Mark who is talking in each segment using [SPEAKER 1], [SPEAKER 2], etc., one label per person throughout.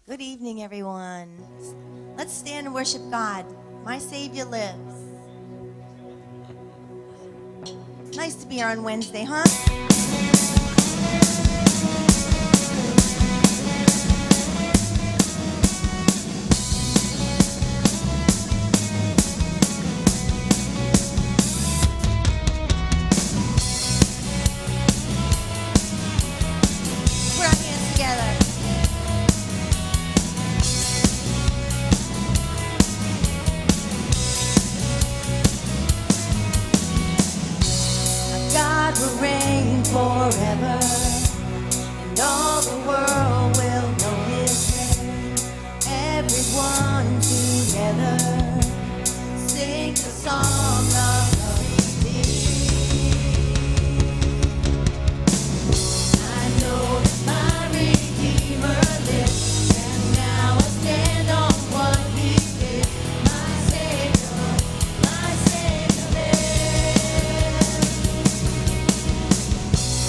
[SPEAKER 1] Good evening, everyone. Let's stand and worship God. My Savior lives. Nice to be here on Wednesday, huh? Put our hands together. God will reign forever, and all the world will know His name. Everyone together sing the song of the redeemed. I know that my Redeemer lives, and now I stand on what He did. My Savior lives.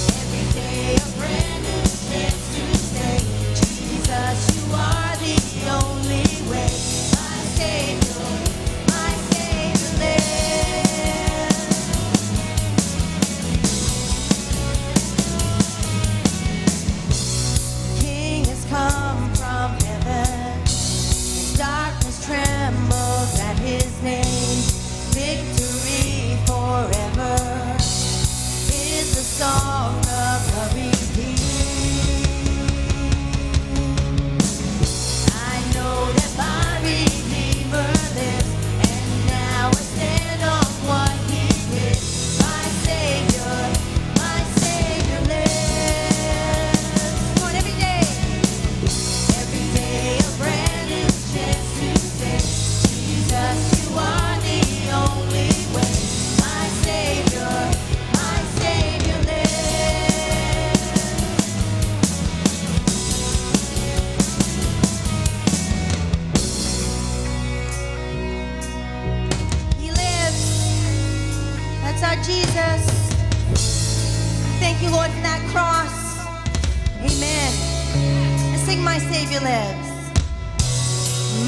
[SPEAKER 1] Every day a brand new chance to say, Jesus, you are the only way. My Savior lives. King has come from heaven. Darkness trembles at His name. Victory forever is the song of the redeemed. I know that my Redeemer lives, and now I stand on what He did. My Savior lives. Come on, every day a brand new chance to say, Jesus, you are the only way. My Savior lives. He lives. That's our Jesus. Thank you, Lord, for that cross. Amen. And sing My Savior Lives.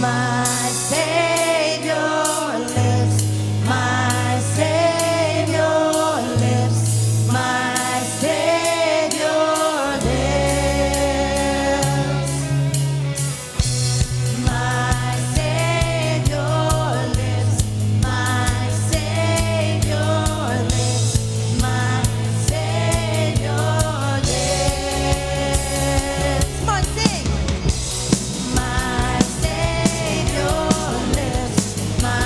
[SPEAKER 1] My Savior lives. My Savior lives. My Savior lives. My Savior lives. My Savior lives. My Savior lives. Come on, sing. My Savior lives. My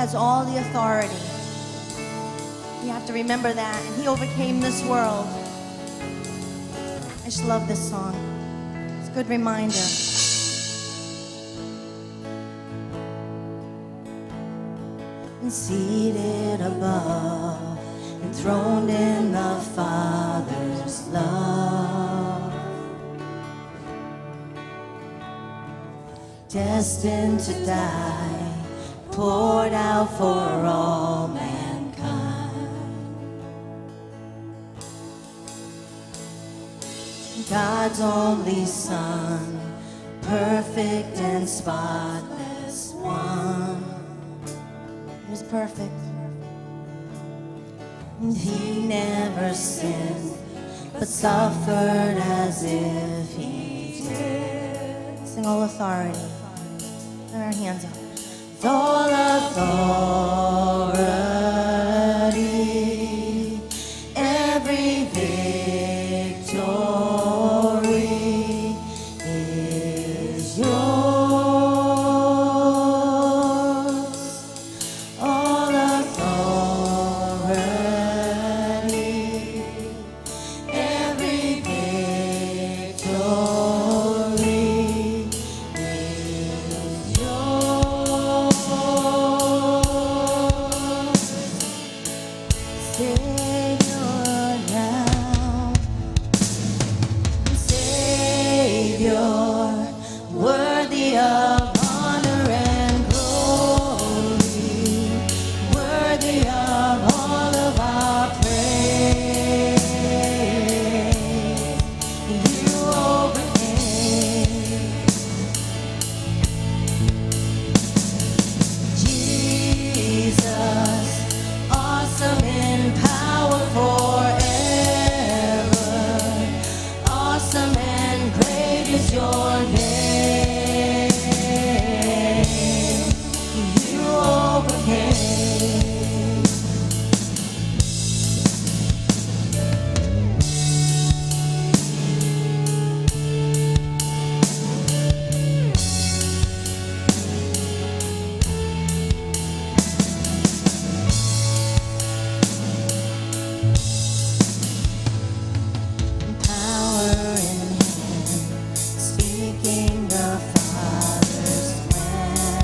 [SPEAKER 1] has all the authority. You have to remember that. And he overcame this world. I just love this song. It's a good reminder. And seated above, enthroned in the Father's love, destined to die, poured out for all mankind. God's only Son, perfect and spotless one. He was perfect. And he never sinned, but suffered as if he did. Sing all authority. Put our hands up. All authority, every victory is yours. All authority, every victory is yours. Savior now, Savior, worthy of honor and glory, worthy of all of our praise. You overcame. Jesus, awesome in power forever, awesome and great is your name. You overcame. Power in him, speaking the Father's plan.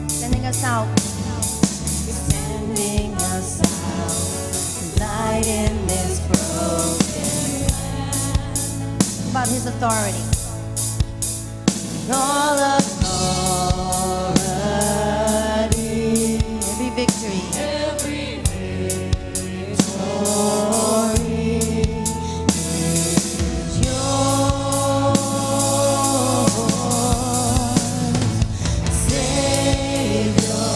[SPEAKER 1] Sending us out. Sending us out. Light in this broken land. About his authority. All authority, every victory. Every victory is yours. Savior,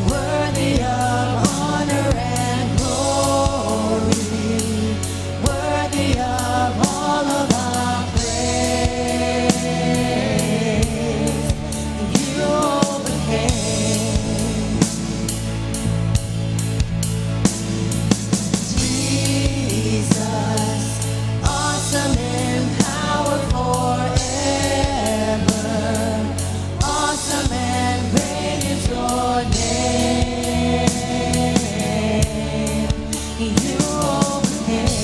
[SPEAKER 1] worthy of honor and glory, worthy of all of our praise. You overcame. Jesus, awesome in power forever, awesome and great is your name. You overcame.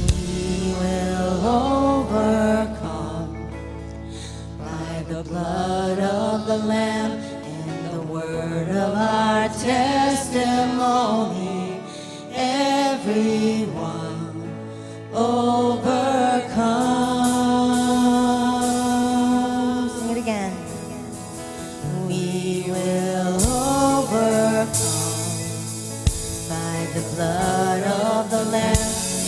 [SPEAKER 1] We will overcome by the blood of the Lamb and the word of our testimony. Everyone overcomes. Sing it again. We will overcome by the blood of the Lamb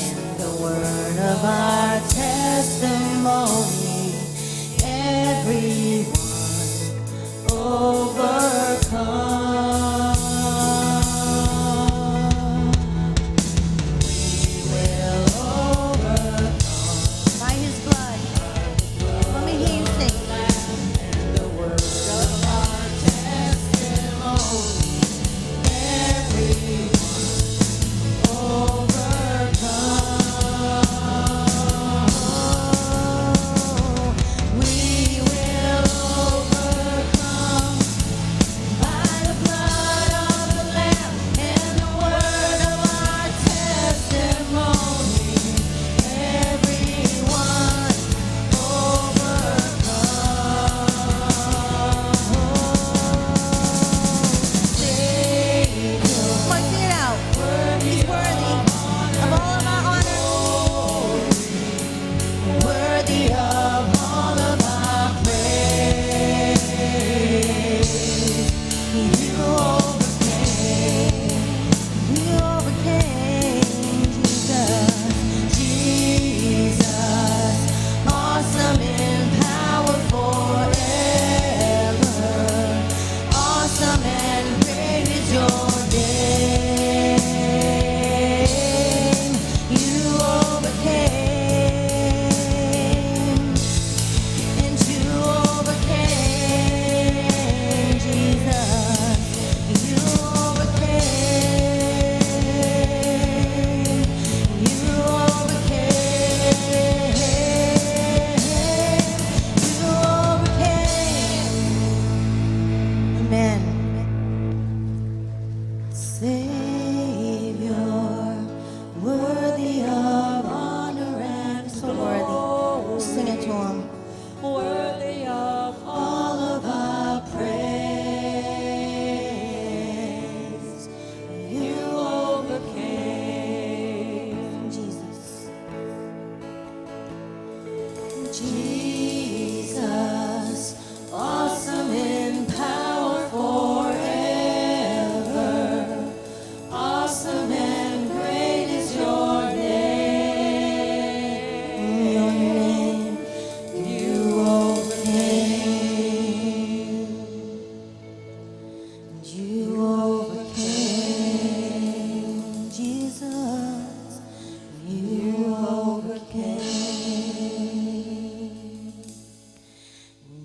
[SPEAKER 1] and the word of our testimony. Everyone overcomes.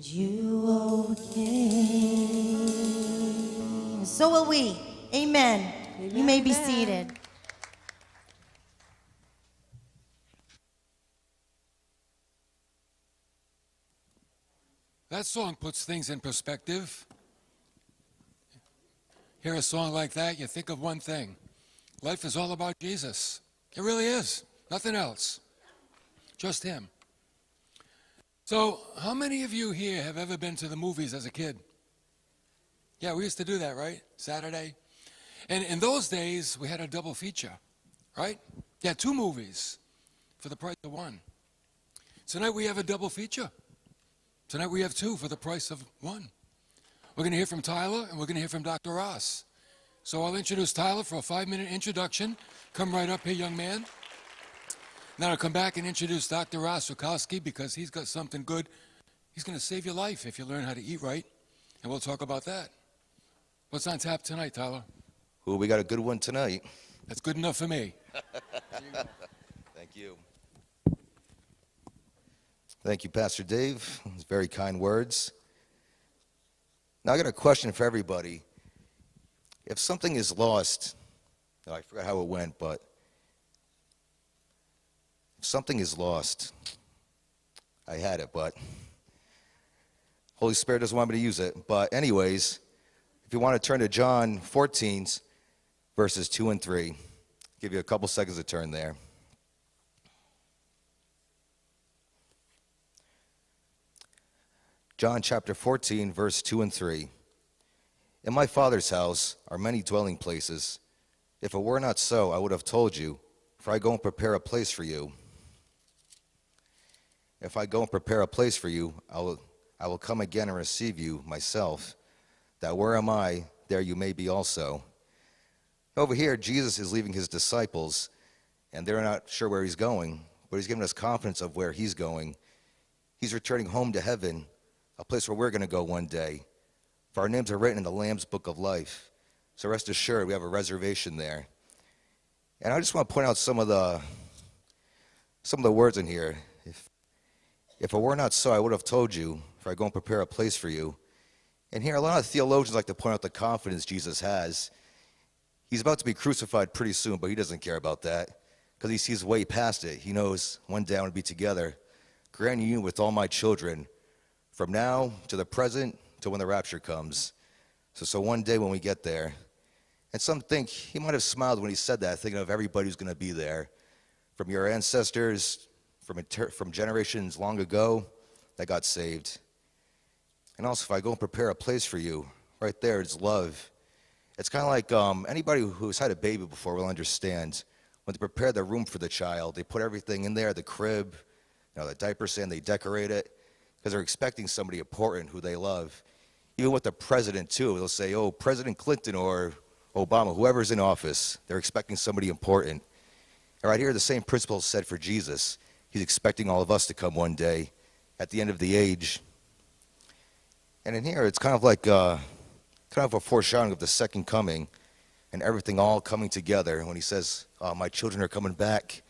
[SPEAKER 1] And you overcame. So will we. Amen.
[SPEAKER 2] Amen.
[SPEAKER 1] You may be seated.
[SPEAKER 3] That song puts things in perspective. Hear a song like that, you think of one thing. Life is all about Jesus. It really is. Nothing else. Just him. So, how many of you here have ever been to the movies as a kid? Yeah, we used to do that, right? Saturday. And in those days, we had a double feature, right? Yeah, 2 movies for the price of 1. Tonight we have a double feature. Tonight we have 2 for the price of 1. We're going to hear from Tyler, and we're going to hear from Dr. Ross. So I'll introduce Tyler for a 5-minute introduction. Come right up here, young man. Then I'll come back and introduce Dr. Ross Rutkowski, because he's got something good. He's going to save your life if you learn how to eat right, and we'll talk about that. What's on tap tonight, Tyler?
[SPEAKER 4] Well, we got a good one tonight.
[SPEAKER 3] That's good enough for me.
[SPEAKER 4] Thank you. Thank you, Pastor Dave. Those very kind words. Now, I got a question for everybody. If something is lost, I forgot how it went, but if something is lost, I had it, but Holy Spirit doesn't want me to use it. But anyways, if you want to turn to John 14, verses 2 and 3, give you a couple seconds to turn there. John chapter 14, verse 2 and 3. In my Father's house are many dwelling places. If it were not so, I would have told you, for I go and prepare a place for you. If I go and prepare a place for you, I will come again and receive you myself, that where am I, there you may be also. Over here, Jesus is leaving his disciples, and they're not sure where he's going, but he's giving us confidence of where he's going. He's returning home to heaven, a place where we're going to go one day. For our names are written in the Lamb's Book of Life. So rest assured, we have a reservation there. And I just want to point out some of the words in here. If it were not so, I would have told you, for I go and prepare a place for you. And here, a lot of theologians like to point out the confidence Jesus has. He's about to be crucified pretty soon, but he doesn't care about that, because he sees way past it. He knows one day I want to be together, granting you with all my children, from now to the present to when the rapture comes. So one day when we get there, and some think he might have smiled when he said that, thinking of everybody who's going to be there, from your ancestors, from generations long ago that got saved. And also, if I go and prepare a place for you, right there, it's love. It's kind of like anybody who's had a baby before will understand. When they prepare the room for the child, they put everything in there, the crib, the diaper stand, they decorate it, because they're expecting somebody important who they love. Even with the president, too, they'll say, oh, President Clinton or Obama, whoever's in office, they're expecting somebody important. And right here, the same principle is said for Jesus. He's expecting all of us to come one day at the end of the age. And in here, it's kind of like a foreshadowing of the second coming and everything all coming together when he says, my children are coming back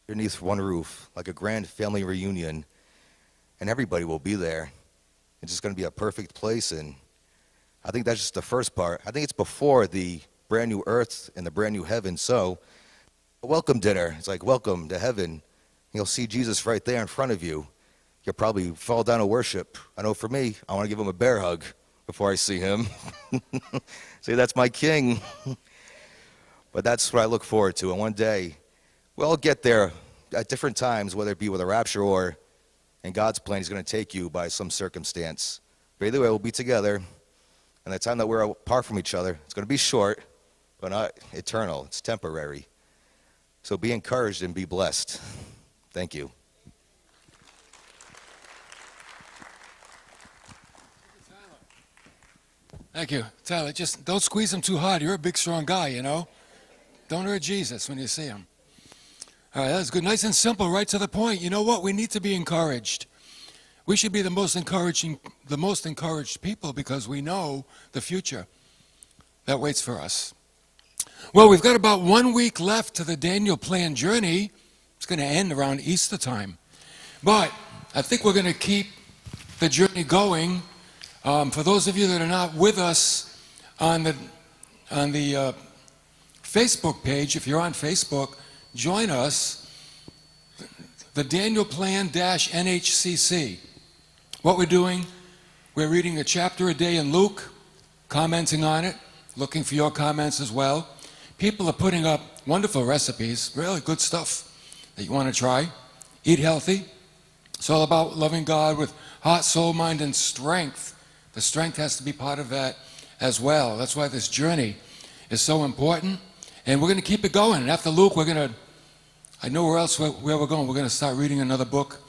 [SPEAKER 4] underneath one roof, like a grand family reunion, and everybody will be there. It's just going to be a perfect place, and I think that's just the first part. I think it's before the brand new earth and the brand new heaven. So, a welcome dinner. It's like, welcome to heaven. You'll see Jesus right there in front of you. You'll probably fall down to worship. I know for me, I want to give him a bear hug before I see him. Say, that's my king. But that's what I look forward to. And one day, we'll get there at different times, whether it be with a rapture or in God's plan, he's going to take you by some circumstance. But either way, we'll be together. And the time that we're apart from each other, it's going to be short, but not eternal. It's temporary. So be encouraged and be blessed. Thank you.
[SPEAKER 3] Thank you. Tyler, just don't squeeze him too hard. You're a big, strong guy, Don't hurt Jesus when you see him. All right, that's good. Nice and simple, right to the point. You know what? We need to be encouraged. We should be the most encouraged people, because we know the future that waits for us. Well, we've got about 1 week left to the Daniel Plan journey. It's going to end around Easter time. But I think we're going to keep the journey going. For those of you that are not with us on the Facebook page, if you're on Facebook, join us. The Daniel Plan NHCC. What we're doing, we're reading a chapter a day in Luke, commenting on it, looking for your comments as well. People are putting up wonderful recipes, really good stuff that you want to try. Eat healthy. It's all about loving God with heart, soul, mind, and strength. The strength has to be part of that as well. That's why this journey is so important. And we're going to keep it going. And after Luke, I know where we're going. We're going to start reading another book.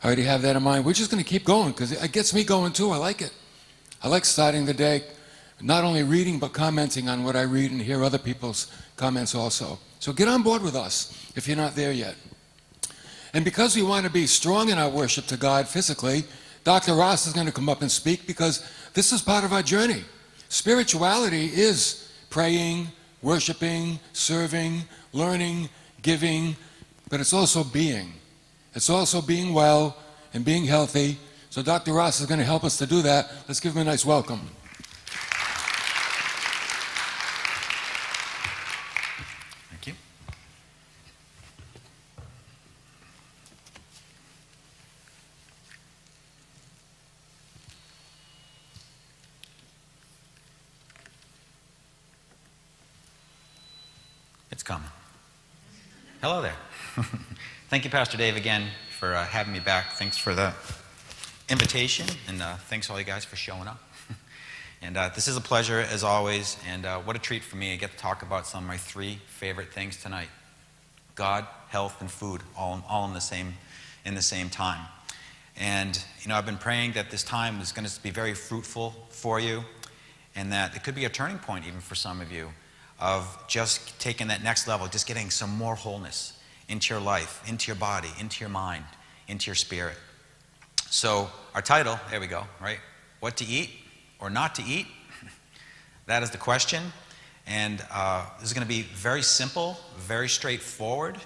[SPEAKER 3] I already have that in mind. We're just going to keep going because it gets me going too. I like it. I like starting the day, not only reading, but commenting on what I read and hear other people's comments also. So get on board with us if you're not there yet. And because we want to be strong in our worship to God physically, Dr. Ross is going to come up and speak because this is part of our journey. Spirituality is praying, worshiping, serving, learning, giving, but it's also being. It's also being well and being healthy. So Dr. Ross is going to help us to do that. Let's give him a nice welcome.
[SPEAKER 2] Thank you. It's coming. Hello there. Thank you, Pastor Dave, again for having me back. Thanks for the invitation, and thanks all you guys for showing up. And this is a pleasure, as always, and what a treat for me. I get to talk about some of my 3 favorite things tonight. God, health, and food, all in the same time. And, I've been praying that this time is going to be very fruitful for you, and that it could be a turning point even for some of you, of just taking that next level, just getting some more wholeness into your life, into your body, into your mind, into your spirit. So our title, there we go, right? What to eat or not to eat? That is the question. And this is going to be very simple, very straightforward,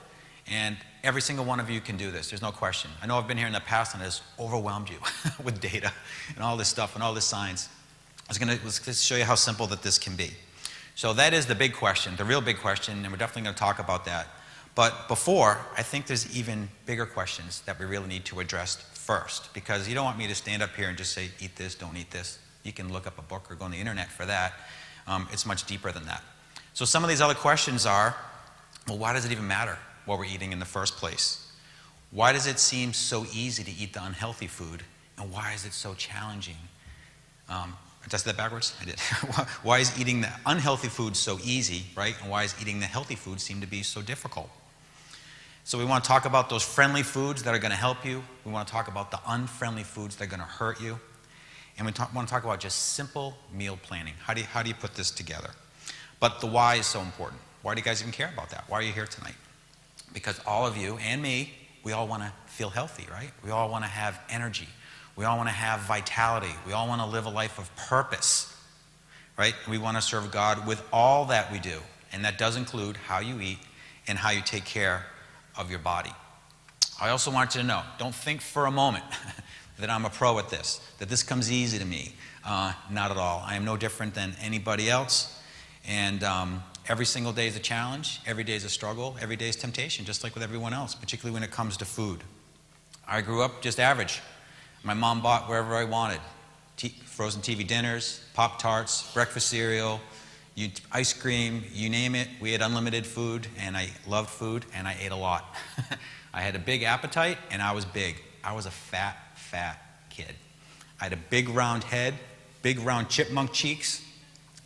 [SPEAKER 2] and every single one of you can do this. There's no question. I know I've been here in the past and it's overwhelmed you with data and all this stuff and all this science. Let's show you how simple that this can be. So that is the big question, the real big question, and we're definitely going to talk about that. But before, I think there's even bigger questions that we really need to address first, because you don't want me to stand up here and just say, eat this, don't eat this. You can look up a book or go on the internet for that. It's much deeper than that. So some of these other questions are, well, why does it even matter what we're eating in the first place? Why does it seem so easy to eat the unhealthy food, and why is it so challenging? Did I say that backwards? I did. Why is eating the unhealthy food so easy, right? And why is eating the healthy food seem to be so difficult? So we want to talk about those friendly foods that are going to help you. We want to talk about the unfriendly foods that are going to hurt you. And we want to talk about just simple meal planning. How do you put this together? But the why is so important. Why do you guys even care about that? Why are you here tonight? Because all of you and me, we all want to feel healthy, right? We all want to have energy. We all want to have vitality. We all want to live a life of purpose, right? We want to serve God with all that we do. And that does include how you eat and how you take care of your body. I also want you to know, don't think for a moment that I'm a pro at this, that this comes easy to me. Not at all. I am no different than anybody else. And every single day is a challenge. Every day is a struggle. Every day is temptation, just like with everyone else, particularly when it comes to food. I grew up just average. My mom bought wherever I wanted. Frozen TV dinners, Pop-Tarts, breakfast cereal, ice cream, you name it. We had unlimited food, and I loved food, and I ate a lot. I had a big appetite, and I was big. I was a fat kid. I had a big round head, big round chipmunk cheeks,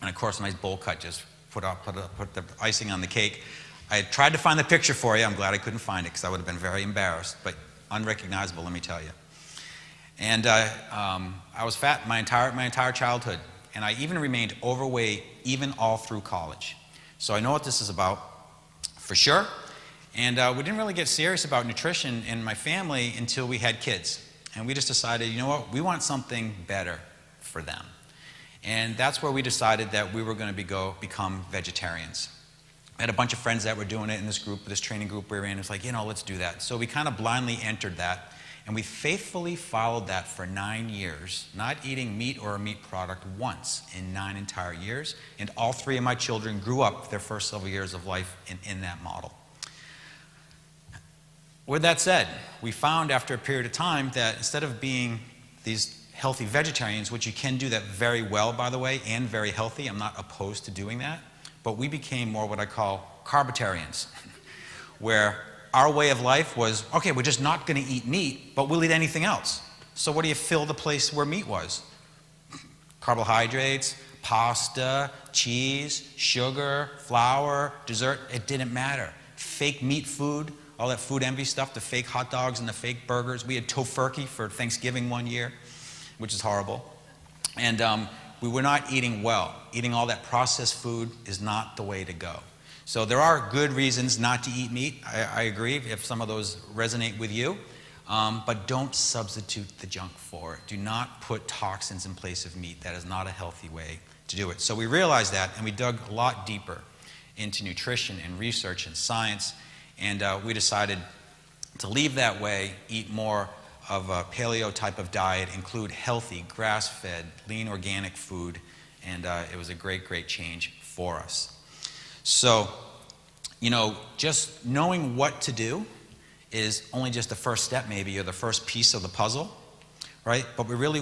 [SPEAKER 2] and of course a nice bowl cut, just put the icing on the cake. I tried to find the picture for you. I'm glad I couldn't find it because I would have been very embarrassed, but unrecognizable, let me tell you. And I was fat my entire childhood, and I even remained overweight even all through college. So I know what this is about for sure. And we didn't really get serious about nutrition in my family until we had kids. And we just decided, you know what, we want something better for them. And that's where we decided that we were going to become vegetarians. I had a bunch of friends that were doing it in this training group we were in. It was like, let's do that. So we kind of blindly entered that. And we faithfully followed that for 9 years, not eating meat or a meat product once in 9 entire years. And all 3 of my children grew up their first several years of life in that model. With that said, we found after a period of time that instead of being these healthy vegetarians, which you can do that very well, by the way, and very healthy, I'm not opposed to doing that, but we became more what I call carbitarians, where our way of life was, okay, we're just not going to eat meat, but we'll eat anything else. So what do you fill the place where meat was? Carbohydrates, pasta, cheese, sugar, flour, dessert, it didn't matter. Fake meat food, all that food envy stuff, the fake hot dogs and the fake burgers. We had tofurkey for Thanksgiving one year, which is horrible. And we were not eating well. Eating all that processed food is not the way to go. So there are good reasons not to eat meat. I agree if some of those resonate with you. But don't substitute the junk for it. Do not put toxins in place of meat. That is not a healthy way to do it. So we realized that, and we dug a lot deeper into nutrition and research and science. And we decided to leave that way, eat more of a paleo type of diet, include healthy, grass-fed, lean organic food. And it was a great, great change for us. So, just knowing what to do is only just the first step maybe, or the first piece of the puzzle, right? But we really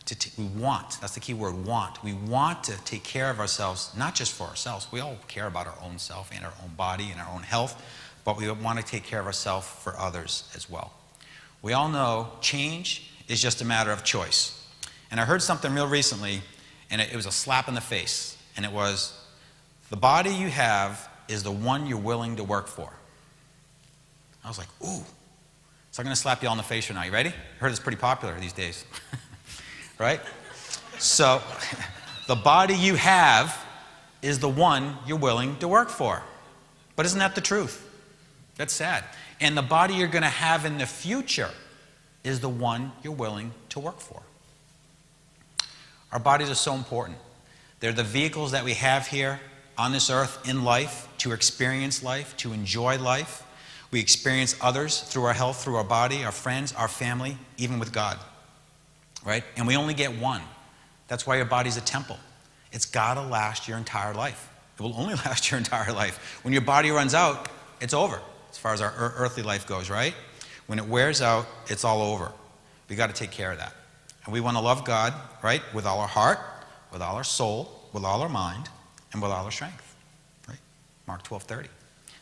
[SPEAKER 2] that's the key word, want. We want to take care of ourselves, not just for ourselves. We all care about our own self and our own body and our own health, but we want to take care of ourselves for others as well. We all know change is just a matter of choice. And I heard something real recently, and it was a slap in the face, and it was, the body you have is the one you're willing to work for. I was like, ooh. So I'm going to slap you all in the face right now. You ready? I heard it's pretty popular these days. Right? So the body you have is the one you're willing to work for. But isn't that the truth? That's sad. And the body you're going to have in the future is the one you're willing to work for. Our bodies are so important. They're the vehicles that we have here on this earth in life, to experience life, to enjoy life. We experience others through our health, through our body, our friends, our family, even with God. Right? And we only get one. That's why your body's a temple. It's got to last your entire life. It will only last your entire life. When your body runs out, it's over, as far as our earthly life goes, right? When it wears out, it's all over. We got to take care of that. And we want to love God, right, with all our heart, with all our soul, with all our mind, and with all our strength, right? Mark 12:30.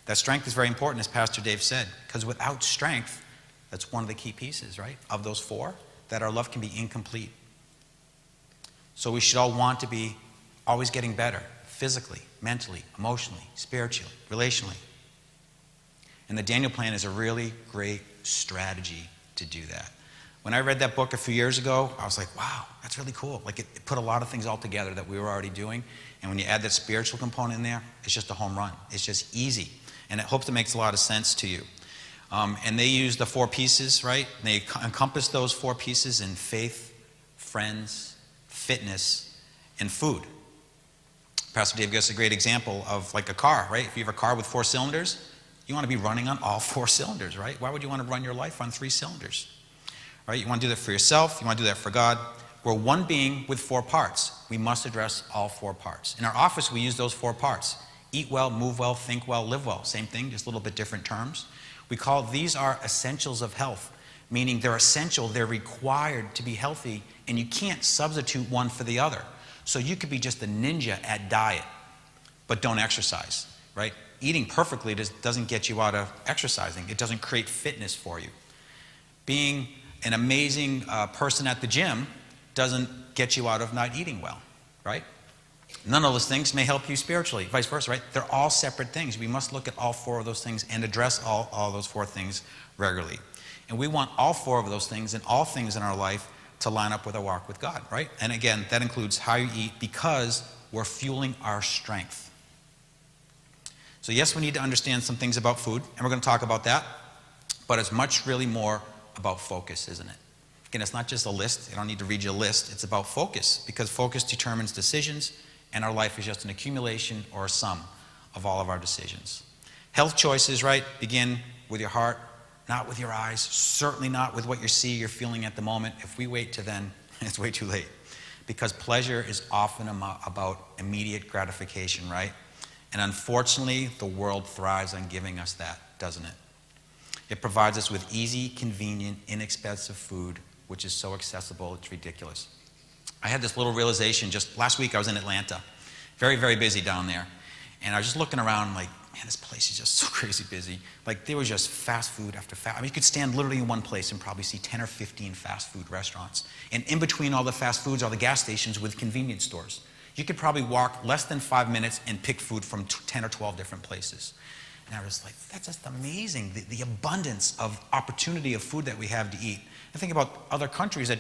[SPEAKER 2] That strength is very important, as Pastor Dave said, because without strength, that's one of the key pieces, right, of those 4, that our love can be incomplete. So we should all want to be always getting better, physically, mentally, emotionally, spiritually, relationally. And the Daniel Plan is a really great strategy to do that. When I read that book a few years ago, I was like, wow, that's really cool. Like it put a lot of things all together that we were already doing. And when you add that spiritual component in there, it's just a home run. It's just easy. And I hope it makes a lot of sense to you. And they use the 4 pieces, right? They encompass those 4 pieces in faith, friends, fitness, and food. Pastor Dave gives us a great example of like a car, right? If you have a car with 4 cylinders, you want to be running on all 4 cylinders, right? Why would you want to run your life on 3 cylinders? Right? You want to do that for yourself. You want to do that for God. We're one being with 4 parts. We must address all 4 parts. In our office, we use those 4 parts. Eat well, move well, think well, live well. Same thing, just a little bit different terms. We call these are essentials of health, meaning they're essential, they're required to be healthy, and you can't substitute one for the other. So you could be just a ninja at diet, but don't exercise, right? Eating perfectly doesn't get you out of exercising. It doesn't create fitness for you. Being an amazing person at the gym doesn't get you out of not eating well, right? None of those things may help you spiritually, vice versa, right? They're all separate things. We must look at all 4 of those things and address all those 4 things regularly. And we want all 4 of those things and all things in our life to line up with our walk with God, right? And again, that includes how you eat, because we're fueling our strength. So yes, we need to understand some things about food, and we're going to talk about that, but it's much really more about focus, isn't it? Again, it's not just a list. I don't need to read you a list. It's about focus, because focus determines decisions, and our life is just an accumulation or a sum of all of our decisions. Health choices, right, begin with your heart, not with your eyes, certainly not with what you're feeling at the moment. If we wait to then, it's way too late. Because pleasure is often about immediate gratification, right? And unfortunately, the world thrives on giving us that, doesn't it? It provides us with easy, convenient, inexpensive food, which is so accessible, it's ridiculous. I had this little realization just last week. I was in Atlanta, very, very busy down there. And I was just looking around like, man, this place is just so crazy busy. Like, there was just fast food after fast. I mean, you could stand literally in one place and probably see 10 or 15 fast food restaurants. And in between all the fast foods are the gas stations with convenience stores. You could probably walk less than 5 minutes and pick food from 10 or 12 different places. And I was like, that's just amazing, the abundance of opportunity of food that we have to eat. I think about other countries that,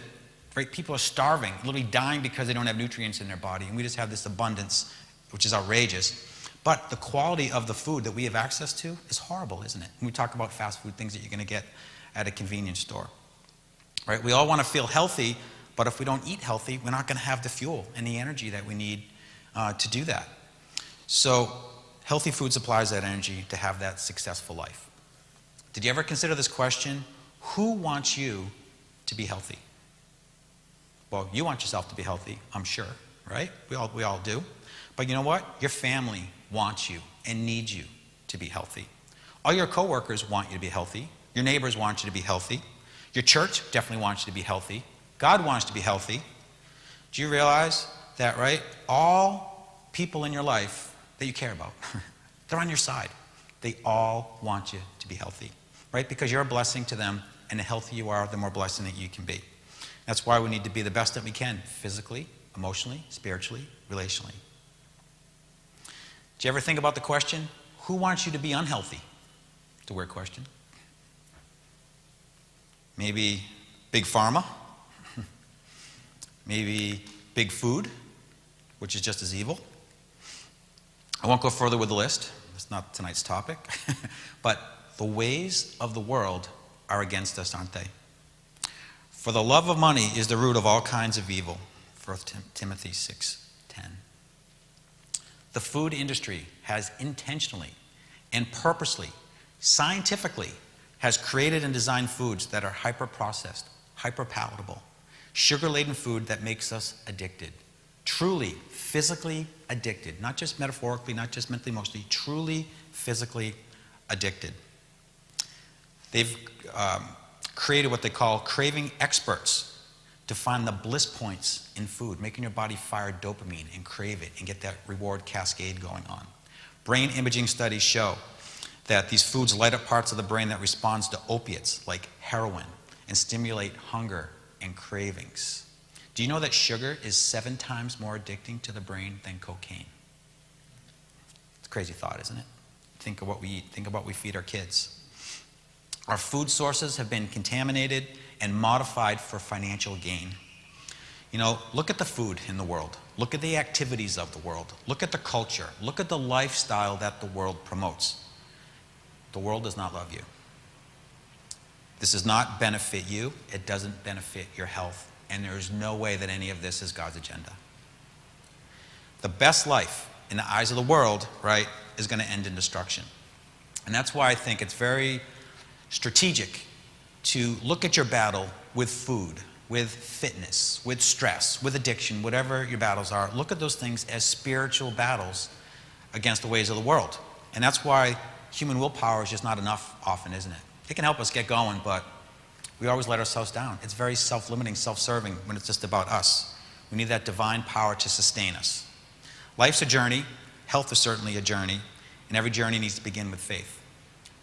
[SPEAKER 2] right, people are starving, literally dying because they don't have nutrients in their body. And we just have this abundance, which is outrageous. But the quality of the food that we have access to is horrible, isn't it? When we talk about fast food, things that you're going to get at a convenience store. Right? We all want to feel healthy, but if we don't eat healthy, we're not going to have the fuel and the energy that we need to do that. So healthy food supplies that energy to have that successful life. Did you ever consider this question? Who wants you to be healthy? Well, you want yourself to be healthy, I'm sure, right? We all do. But you know what? Your family wants you and needs you to be healthy. All your coworkers want you to be healthy. Your neighbors want you to be healthy. Your church definitely wants you to be healthy. God wants you to be healthy. Do you realize that, right? All people in your life that you care about, they're on your side. They all want you to be healthy, right? Because you're a blessing to them, and the healthier you are, the more blessing that you can be. That's why we need to be the best that we can, physically, emotionally, spiritually, relationally. Did you ever think about the question, who wants you to be unhealthy? It's a weird question. Maybe big pharma? Maybe big food, which is just as evil? I won't go further with the list. That's not tonight's topic. But the ways of the world are against us, aren't they? For the love of money is the root of all kinds of evil. 1 Timothy 6:10. The food industry has intentionally and purposely, scientifically, has created and designed foods that are hyper-processed, hyper-palatable, sugar-laden food that makes us addicted. Truly, physically addicted. Not just metaphorically, not just mentally, emotionally, truly, physically addicted. They've created what they call craving experts to find the bliss points in food, making your body fire dopamine and crave it and get that reward cascade going on. Brain imaging studies show that these foods light up parts of the brain that responds to opiates like heroin and stimulate hunger and cravings. Do you know that sugar is 7 times more addicting to the brain than cocaine? It's a crazy thought, isn't it? Think of what we eat. Think of what we feed our kids. Our food sources have been contaminated and modified for financial gain. You know, look at the food in the world. Look at the activities of the world. Look at the culture. Look at the lifestyle that the world promotes. The world does not love you. This does not benefit you. It doesn't benefit your health. And there is no way that any of this is God's agenda. The best life in the eyes of the world, right, is going to end in destruction. And that's why I think it's very strategic to look at your battle with food, with fitness, with stress, with addiction, whatever your battles are. Look at those things as spiritual battles against the ways of the world. And that's why human willpower is just not enough often, isn't it? It can help us get going, but we always let ourselves down. It's very self-limiting, self-serving when it's just about us. We need that divine power to sustain us. Life's a journey. Health is certainly a journey. And every journey needs to begin with faith.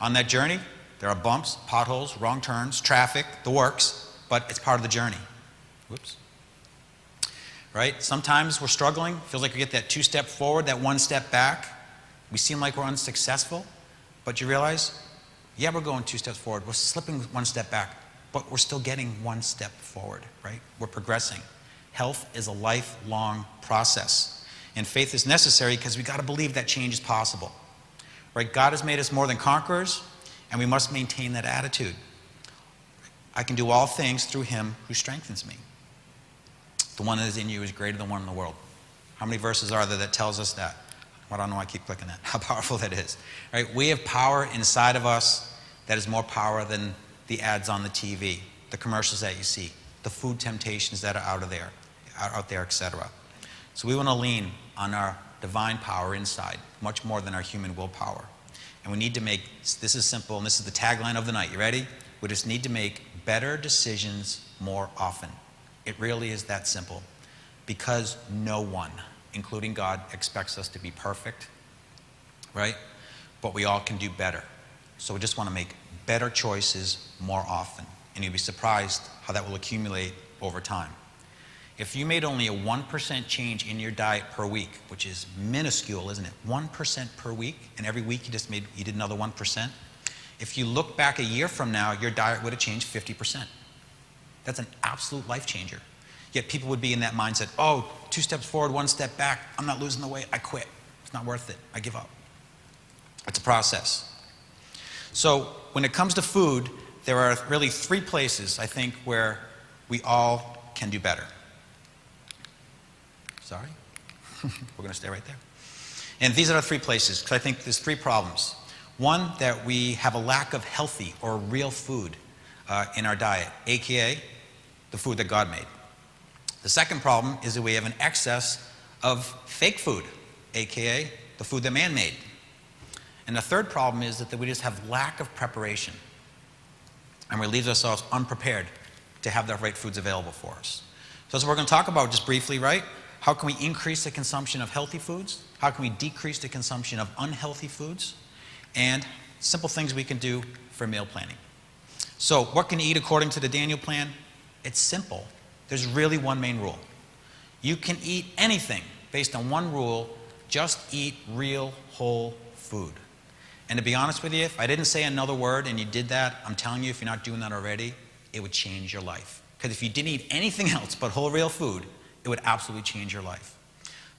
[SPEAKER 2] On that journey, there are bumps, potholes, wrong turns, traffic, the works, but it's part of the journey. Whoops. Right? Sometimes we're struggling. Feels like we get that 2-step forward, that 1 step back. We seem like we're unsuccessful, but you realize, yeah, we're going 2 steps forward. We're slipping 1 step back, but we're still getting 1 step forward, right? We're progressing. Health is a lifelong process, and faith is necessary because we got to believe that change is possible, right? God has made us more than conquerors, and we must maintain that attitude. I can do all things through him who strengthens me. The one that is in you is greater than the one in the world. How many verses are there that tells us that? I don't know why I keep clicking that. How powerful that is. Right? We have power inside of us that is more power than the ads on the TV, the commercials that you see, the food temptations that are out there, etc. So we want to lean on our divine power inside, much more than our human willpower. And we need to make, this is simple, and this is the tagline of the night. You ready? We just need to make better decisions more often. It really is that simple. Because no one, including God, expects us to be perfect, right? But we all can do better. So we just want to make better choices more often. And you'll be surprised how that will accumulate over time. If you made only a 1% change in your diet per week, which is minuscule, isn't it? 1% per week, and every week you did another 1%. If you look back a year from now, your diet would have changed 50%. That's an absolute life changer. Yet people would be in that mindset, oh, 2 steps forward, 1 step back, I'm not losing the weight, I quit. It's not worth it, I give up. It's a process. So when it comes to food, there are really 3 places, I think, where we all can do better. Sorry? We're going to stay right there. And these are the 3 places, because I think there's 3 problems. One, that we have a lack of healthy or real food in our diet, aka the food that God made. The second problem is that we have an excess of fake food, aka the food that man made. And the third problem is that we just have lack of preparation. And we leave ourselves unprepared to have the right foods available for us. So that's what we're going to talk about just briefly, right? How can we increase the consumption of healthy foods? How can we decrease the consumption of unhealthy foods? And simple things we can do for meal planning. So what can you eat according to the Daniel plan? It's simple. There's really one main rule. You can eat anything based on one rule. Just eat real whole food. And to be honest with you, if I didn't say another word and you did that, I'm telling you, if you're not doing that already, it would change your life. Because if you didn't eat anything else but whole real food, it would absolutely change your life.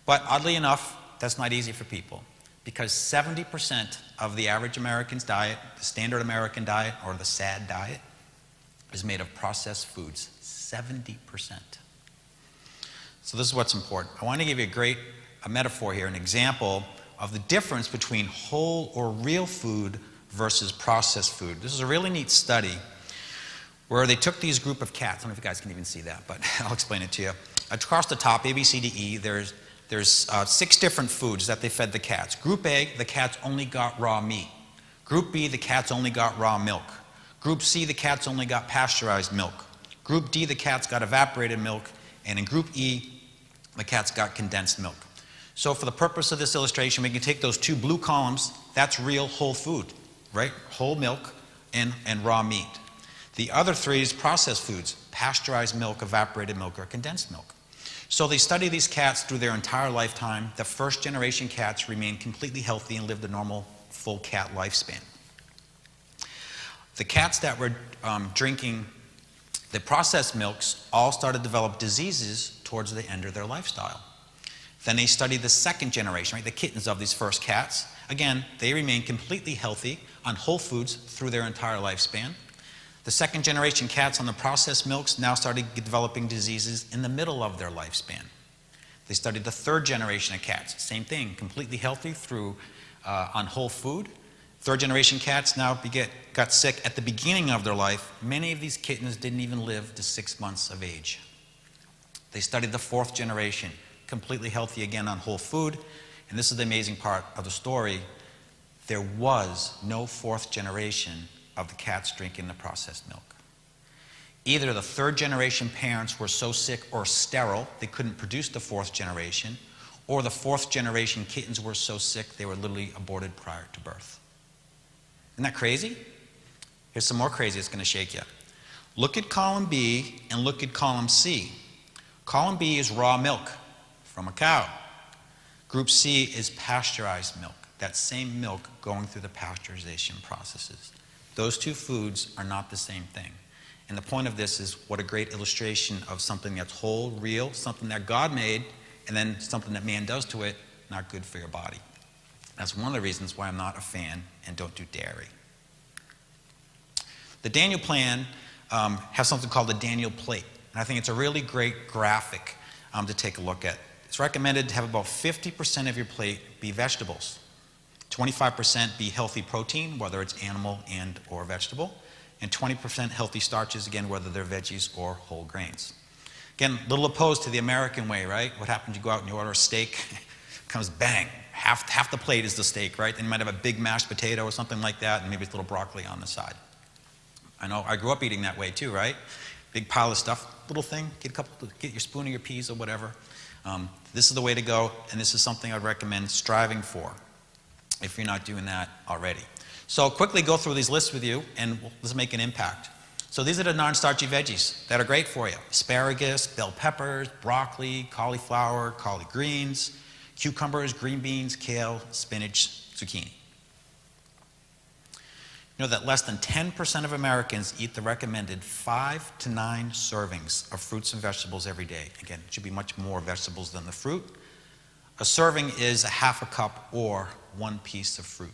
[SPEAKER 2] But oddly enough, that's not easy for people. Because 70% of the average American's diet, the standard American diet, or the SAD diet, is made of processed foods. 70%. So this is what's important. I want to give you a metaphor here, an example of the difference between whole or real food versus processed food. This is a really neat study where they took these group of cats. I don't know if you guys can even see that, but I'll explain it to you. Across the top, A, B, C, D, E, there's 6 different foods that they fed the cats. Group A, the cats only got raw meat. Group B, the cats only got raw milk. Group C, the cats only got pasteurized milk. Group D, the cats got evaporated milk. And in Group E, the cats got condensed milk. So for the purpose of this illustration, we can take those 2 blue columns. That's real whole food, right? Whole milk and raw meat. The other 3 is processed foods, pasteurized milk, evaporated milk, or condensed milk. So they study these cats through their entire lifetime. The first generation cats remained completely healthy and lived a normal full cat lifespan. The cats that were drinking the processed milks all started to develop diseases towards the end of their lifestyle. Then they studied the second generation, right, the kittens of these first cats. Again, they remained completely healthy on whole foods through their entire lifespan. The second generation cats on the processed milks now started developing diseases in the middle of their lifespan. They studied the third generation of cats, same thing, completely healthy on whole food. Third generation cats now got sick at the beginning of their life. Many of these kittens didn't even live to 6 months of age. They studied the fourth generation, completely healthy again on whole food. And this is the amazing part of the story. There was no fourth generation of the cats drinking the processed milk. Either the third generation parents were so sick or sterile they couldn't produce the fourth generation, or the fourth generation kittens were so sick they were literally aborted prior to birth. Isn't that crazy? Here's some more crazy that's going to shake you. Look at column B and look at column C. Column B is raw milk from a cow. Group C is pasteurized milk, that same milk going through the pasteurization processes. Those 2 foods are not the same thing. And the point of this is what a great illustration of something that's whole, real, something that God made, and then something that man does to it, not good for your body. That's one of the reasons why I'm not a fan and don't do dairy. The Daniel plan has something called the Daniel plate. And I think it's a really great graphic to take a look at. It's recommended to have about 50% of your plate be vegetables. 25% be healthy protein, whether it's animal and or vegetable. and 20% healthy starches, again, whether they're veggies or whole grains. Again, a little opposed to the American way, right? What happens, you go out and you order a steak, comes bang, half the plate is the steak, right? And you might have a big mashed potato or something like that, and maybe a little broccoli on the side. I know, I grew up eating that way too, right? Big pile of stuff, little thing, get your spoon or your peas or whatever. This is the way to go, and this is something I'd recommend striving for if you're not doing that already. So I'll quickly go through these lists with you, and let's make an impact. So these are the non-starchy veggies that are great for you. Asparagus, bell peppers, broccoli, cauliflower, collard greens, cucumbers, green beans, kale, spinach, zucchini. You know that less than 10% of Americans eat the recommended 5 to 9 servings of fruits and vegetables every day. Again, it should be much more vegetables than the fruit. A serving is a half a cup or 1 piece of fruit.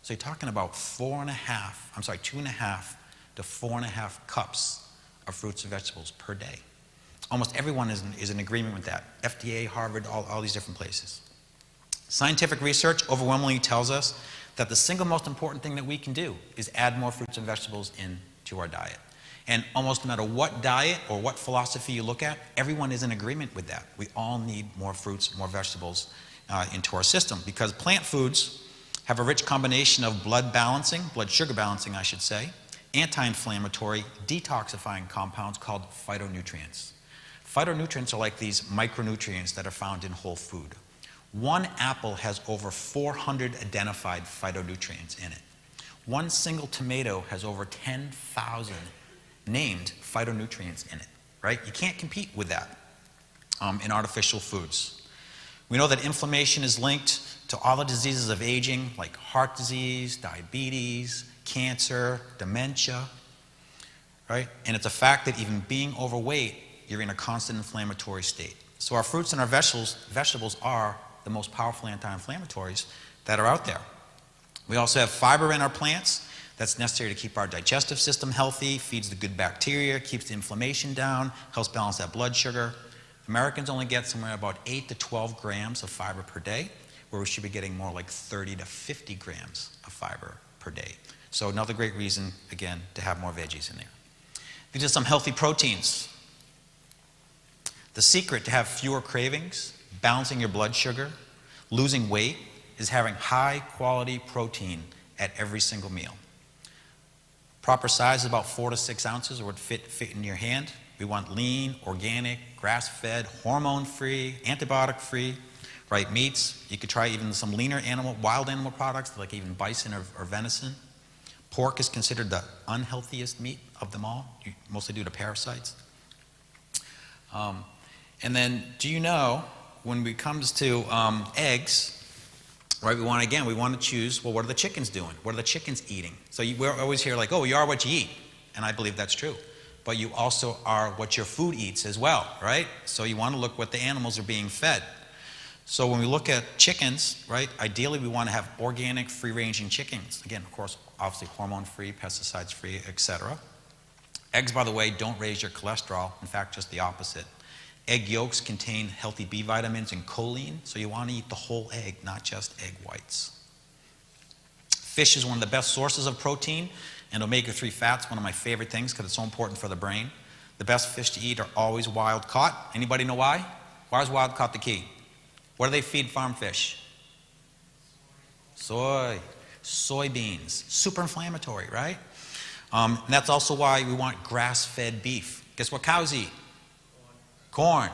[SPEAKER 2] So you're talking about 2.5 to 4.5 cups of fruits and vegetables per day. Almost everyone is in agreement with that. FDA, Harvard, all these different places. Scientific research overwhelmingly tells us that the single most important thing that we can do is add more fruits and vegetables into our diet. And almost no matter what diet or what philosophy you look at, everyone is in agreement with that. We all need more fruits, more vegetables into our system, because plant foods have a rich combination of blood sugar balancing, I should say, anti-inflammatory, detoxifying compounds called phytonutrients. Phytonutrients are like these micronutrients that are found in whole food. One apple has over 400 identified phytonutrients in it. One single tomato has over 10,000 named phytonutrients in it, right? You can't compete with that in artificial foods. We know that inflammation is linked to all the diseases of aging, like heart disease, diabetes, cancer, dementia, right? And it's a fact that even being overweight, you're in a constant inflammatory state. So our fruits and our vegetables are the most powerful anti-inflammatories that are out there. We also have fiber in our plants that's necessary to keep our digestive system healthy, feeds the good bacteria, keeps the inflammation down, helps balance that blood sugar. Americans only get somewhere about 8 to 12 grams of fiber per day, where we should be getting more like 30 to 50 grams of fiber per day. So another great reason, again, to have more veggies in there. These are some healthy proteins. The secret to have fewer cravings, balancing your blood sugar, losing weight, is having high quality protein at every single meal. Proper size is about 4 to 6 ounces, or would fit in your hand. We want lean, organic, grass-fed, hormone-free, antibiotic-free, right meats. You could try even some leaner wild animal products, like even bison or venison. Pork is considered the unhealthiest meat of them all, mostly due to parasites. And then, do you know, when it comes to eggs, right, we want to choose, well, what are the chickens doing? What are the chickens eating? So we always hear like, oh, you are what you eat. And I believe that's true. But you also are what your food eats as well, right? So you want to look what the animals are being fed. So when we look at chickens, right, ideally we want to have organic, free-ranging chickens. Again, of course, obviously hormone-free, pesticide-free, etc. Eggs, by the way, don't raise your cholesterol. In fact, just the opposite. Egg yolks contain healthy B vitamins and choline, so you want to eat the whole egg, not just egg whites. Fish is one of the best sources of protein, and omega-3 fat's one of my favorite things because it's so important for the brain. The best fish to eat are always wild caught. Anybody know why? Why is wild caught the key? What do they feed farm fish? Soybeans. Super inflammatory, right? And that's also why we want grass-fed beef. Guess what cows eat? Corn.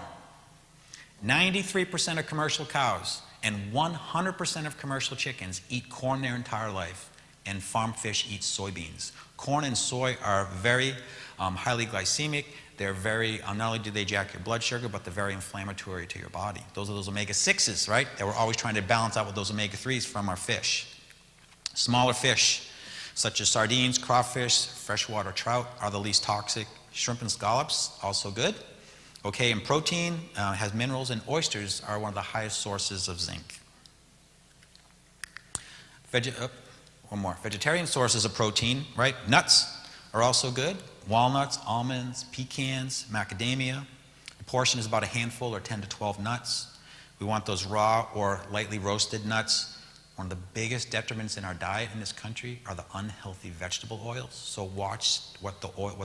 [SPEAKER 2] 93% of commercial cows and 100% of commercial chickens eat corn their entire life, and farm fish eat soybeans. Corn and soy are very highly glycemic. They're very, not only do they jack your blood sugar, but they're very inflammatory to your body. Those are those omega-6s, right? That we're always trying to balance out with those omega-3s from our fish. Smaller fish, such as sardines, crawfish, freshwater trout, are the least toxic. Shrimp and scallops, also good. Okay, and protein has minerals, and oysters are one of the highest sources of zinc. One more. Vegetarian sources of protein, right? Nuts are also good. Walnuts, almonds, pecans, macadamia. The portion is about a handful or 10 to 12 nuts. We want those raw or lightly roasted nuts. one of the biggest detriments in our diet in this country are the unhealthy vegetable oils. So watch what the oil,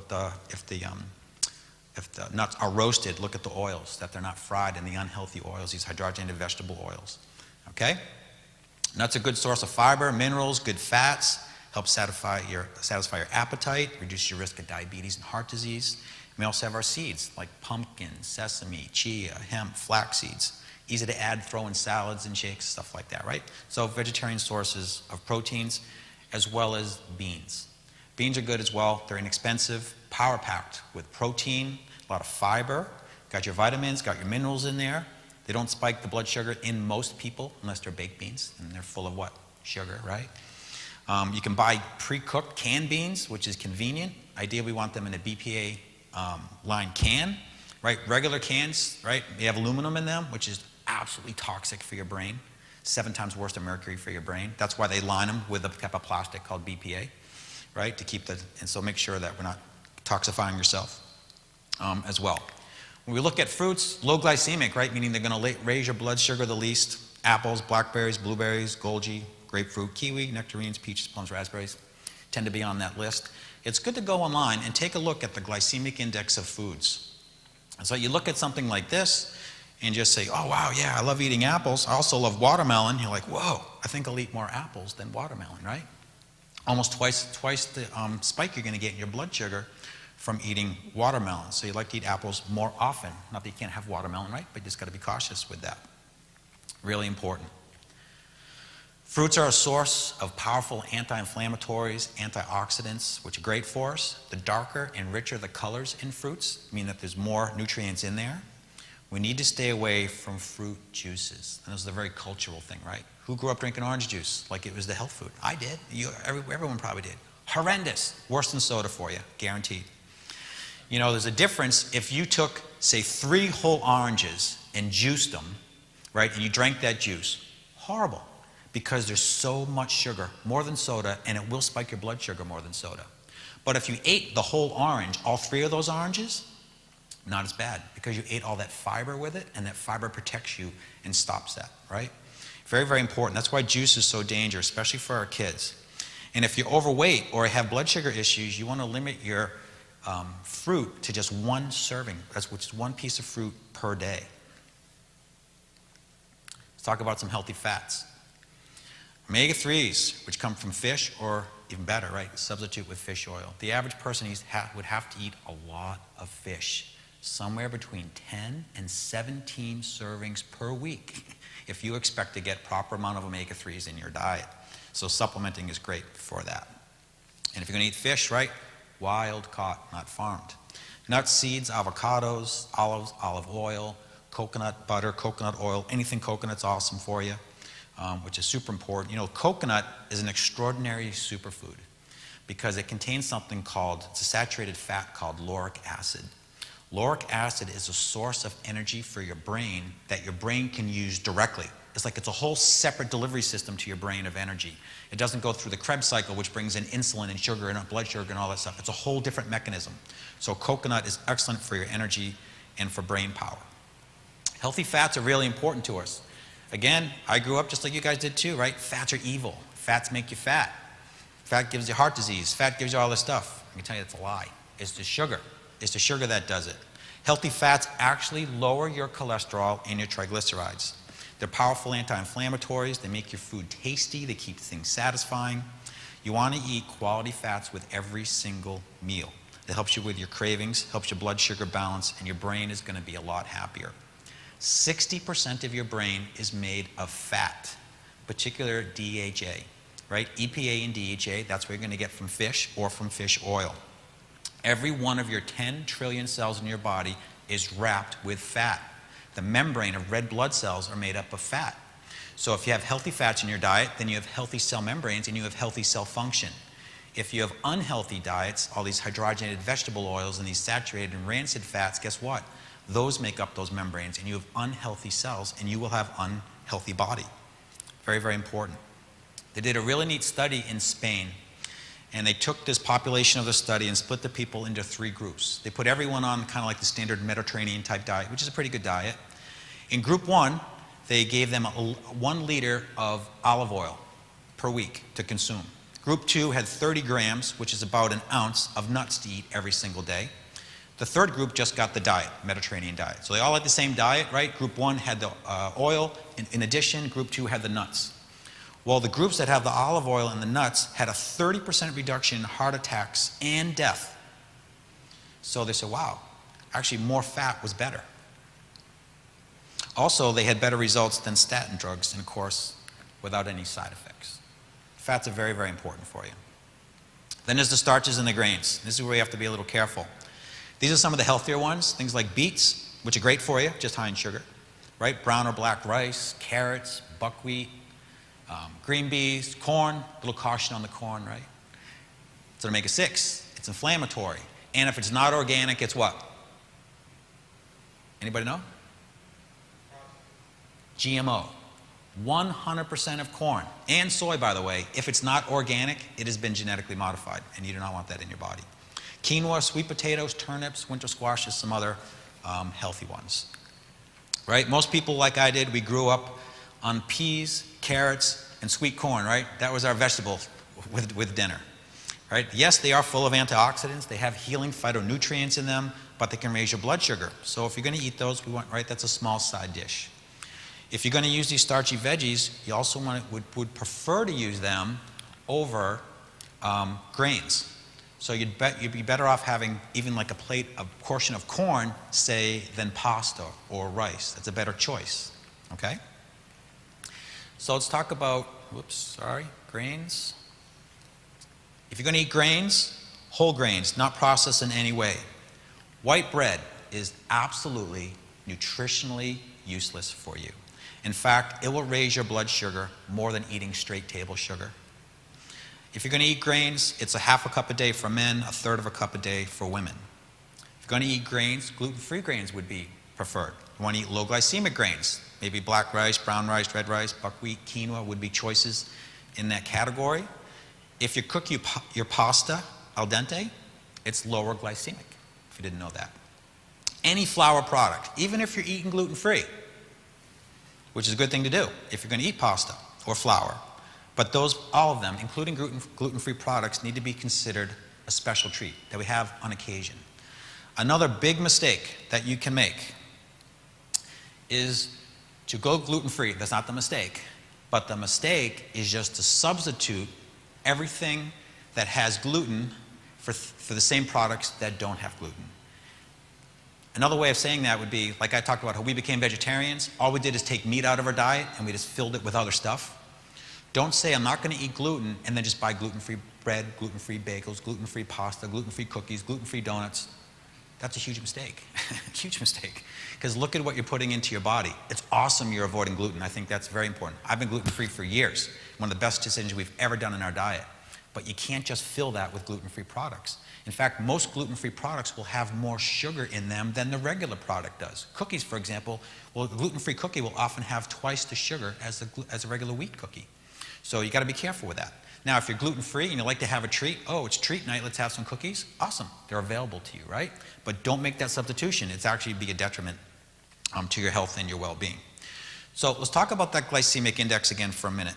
[SPEAKER 2] if the nuts are roasted, look at the oils, that they're not fried in the unhealthy oils, these hydrogenated vegetable oils. Okay? Nuts are a good source of fiber, minerals, good fats, help satisfy your appetite, reduce your risk of diabetes and heart disease. We also have our seeds like pumpkin, sesame, chia, hemp, flax seeds. Easy to add, throw in salads and shakes, stuff like that, right? So vegetarian sources of proteins as well as beans. Beans are good as well. They're inexpensive, power-packed with protein, a lot of fiber, got your vitamins, got your minerals in there. They don't spike the blood sugar in most people unless they're baked beans, and they're full of what? Sugar, right? You can buy pre-cooked canned beans, which is convenient. Ideally, we want them in a BPA line can, right? Regular cans, right? They have aluminum in them, which is absolutely toxic for your brain. 7 times worse than mercury for your brain. That's why they line them with a type of plastic called BPA, right? To keep and so make sure that we're not toxifying yourself as well. When we look at fruits, low glycemic, right? Meaning they're going to raise your blood sugar the least. Apples, blackberries, blueberries, goji, grapefruit, kiwi, nectarines, peaches, plums, raspberries tend to be on that list. It's good to go online and take a look at the glycemic index of foods. And so you look at something like this and just say, oh, wow, yeah, I love eating apples. I also love watermelon. You're like, whoa, I think I'll eat more apples than watermelon, right? Almost twice the spike you're going to get in your blood sugar from eating watermelon. So you like to eat apples more often. Not that you can't have watermelon, right? But you just got to be cautious with that. Really important. Fruits are a source of powerful anti-inflammatories, antioxidants, which are great for us. The darker and richer the colors in fruits mean that there's more nutrients in there. We need to stay away from fruit juices. And this is a very cultural thing, right? Who grew up drinking orange juice like it was the health food? I did. Everyone probably did. Horrendous. Worse than soda for you, guaranteed. You know, there's a difference if you took, say, 3 whole oranges and juiced them, right, and you drank that juice. Horrible. Because there's so much sugar, more than soda, and it will spike your blood sugar more than soda. But if you ate the whole orange, all 3 of those oranges, not as bad, because you ate all that fiber with it, and that fiber protects you and stops that, right? Very, very important. That's why juice is so dangerous, especially for our kids. And if you're overweight or have blood sugar issues, you want to limit your fruit to just 1 serving, which is 1 piece of fruit per day. Let's talk about some healthy fats. Omega-3s, which come from fish, or even better, right, substitute with fish oil. The average person would have to eat a lot of fish, somewhere between 10 and 17 servings per week, if you expect to get proper amount of omega-3s in your diet. So supplementing is great for that. And if you're going to eat fish, right, wild caught, not farmed. Nuts, seeds, avocados, olives, olive oil, coconut butter, coconut oil, anything coconut's awesome for you. Which is super important. You know, coconut is an extraordinary superfood because it contains something called, it's a saturated fat called lauric acid. Lauric acid is a source of energy for your brain that your brain can use directly. It's like it's a whole separate delivery system to your brain of energy. It doesn't go through the Krebs cycle, which brings in insulin and sugar and blood sugar and all that stuff. It's a whole different mechanism. So coconut is excellent for your energy and for brain power. Healthy fats are really important to us. Again, I grew up just like you guys did too, right? Fats are evil. Fats make you fat. Fat gives you heart disease. Fat gives you all this stuff. I can tell you that's a lie. It's the sugar. It's the sugar that does it. Healthy fats actually lower your cholesterol and your triglycerides. They're powerful anti-inflammatories. They make your food tasty. They keep things satisfying. You want to eat quality fats with every single meal. It helps you with your cravings, helps your blood sugar balance, and your brain is going to be a lot happier. 60% of your brain is made of fat, particular DHA, right? EPA and DHA, that's what you're going to get from fish or from fish oil. Every one of your 10 trillion cells in your body is wrapped with fat. The membrane of red blood cells are made up of fat. So if you have healthy fats in your diet, then you have healthy cell membranes and you have healthy cell function. If you have unhealthy diets, all these hydrogenated vegetable oils and these saturated and rancid fats, guess what? Those make up those membranes, and you have unhealthy cells, and you will have unhealthy body. Very, very important. They did a really neat study in Spain, and they took this population of the study and split the people into 3 groups. They put everyone on kind of like the standard Mediterranean type diet, which is a pretty good diet. In group 1, they gave them 1 liter of olive oil per week to consume. Group 2 had 30 grams, which is about an ounce of nuts to eat every single day. The third group just got the diet, Mediterranean diet. So they all had the same diet, right? Group 1 had the oil. In addition, Group 2 had the nuts. Well, the groups that have the olive oil and the nuts had a 30% reduction in heart attacks and death. So they said, wow, actually more fat was better. Also, they had better results than statin drugs, and of course, without any side effects. Fats are very, very important for you. Then there's the starches and the grains. This is where you have to be a little careful. These are some of the healthier ones, things like beets, which are great for you, just high in sugar, right? Brown or black rice, carrots, buckwheat, green beans, corn, a little caution on the corn, right? It's omega-6, it's inflammatory. And if it's not organic, it's what? Anybody know? GMO. 100% of corn and soy, by the way, if it's not organic, it has been genetically modified, and you do not want that in your body. Quinoa, sweet potatoes, turnips, winter squashes, some other healthy ones. Right? Most people, like I did, we grew up on peas, carrots, and sweet corn, right? That was our vegetable with dinner. Right? Yes, they are full of antioxidants. They have healing phytonutrients in them, but they can raise your blood sugar. So if you're going to eat those, right, that's a small side dish. If you're going to use these starchy veggies, you also would prefer to use them over grains. So you'd be better off having even like a portion of corn, say, than pasta or rice. That's a better choice, okay? So let's talk about, grains. If you're going to eat grains, whole grains, not processed in any way. White bread is absolutely nutritionally useless for you. In fact, it will raise your blood sugar more than eating straight table sugar. If you're going to eat grains, it's a half a cup a day for men, a third of a cup a day for women. If you're going to eat grains, gluten-free grains would be preferred. You want to eat low glycemic grains, maybe black rice, brown rice, red rice, buckwheat, quinoa would be choices in that category. If you cook your pasta al dente, it's lower glycemic, if you didn't know that. Any flour product, even if you're eating gluten-free, which is a good thing to do if you're going to eat pasta or flour. But those, all of them, including gluten-free products, need to be considered a special treat that we have on occasion. Another big mistake that you can make is to go gluten-free. That's not the mistake. But the mistake is just to substitute everything that has gluten for the same products that don't have gluten. Another way of saying that would be, like I talked about how we became vegetarians, all we did is take meat out of our diet and we just filled it with other stuff. Don't say, I'm not going to eat gluten, and then just buy gluten-free bread, gluten-free bagels, gluten-free pasta, gluten-free cookies, gluten-free donuts. That's a huge mistake, huge mistake. Because look at what you're putting into your body. It's awesome you're avoiding gluten. I think that's very important. I've been gluten-free for years. One of the best decisions we've ever done in our diet. But you can't just fill that with gluten-free products. In fact, most gluten-free products will have more sugar in them than the regular product does. Cookies, for example, well, a gluten-free cookie will often have twice the sugar as a regular wheat cookie. So you got to be careful with that. Now, if you're gluten-free and you like to have a treat, oh, it's treat night, let's have some cookies. Awesome, they're available to you, right? But don't make that substitution. It's actually be a detriment to your health and your well-being. So let's talk about that glycemic index again for a minute.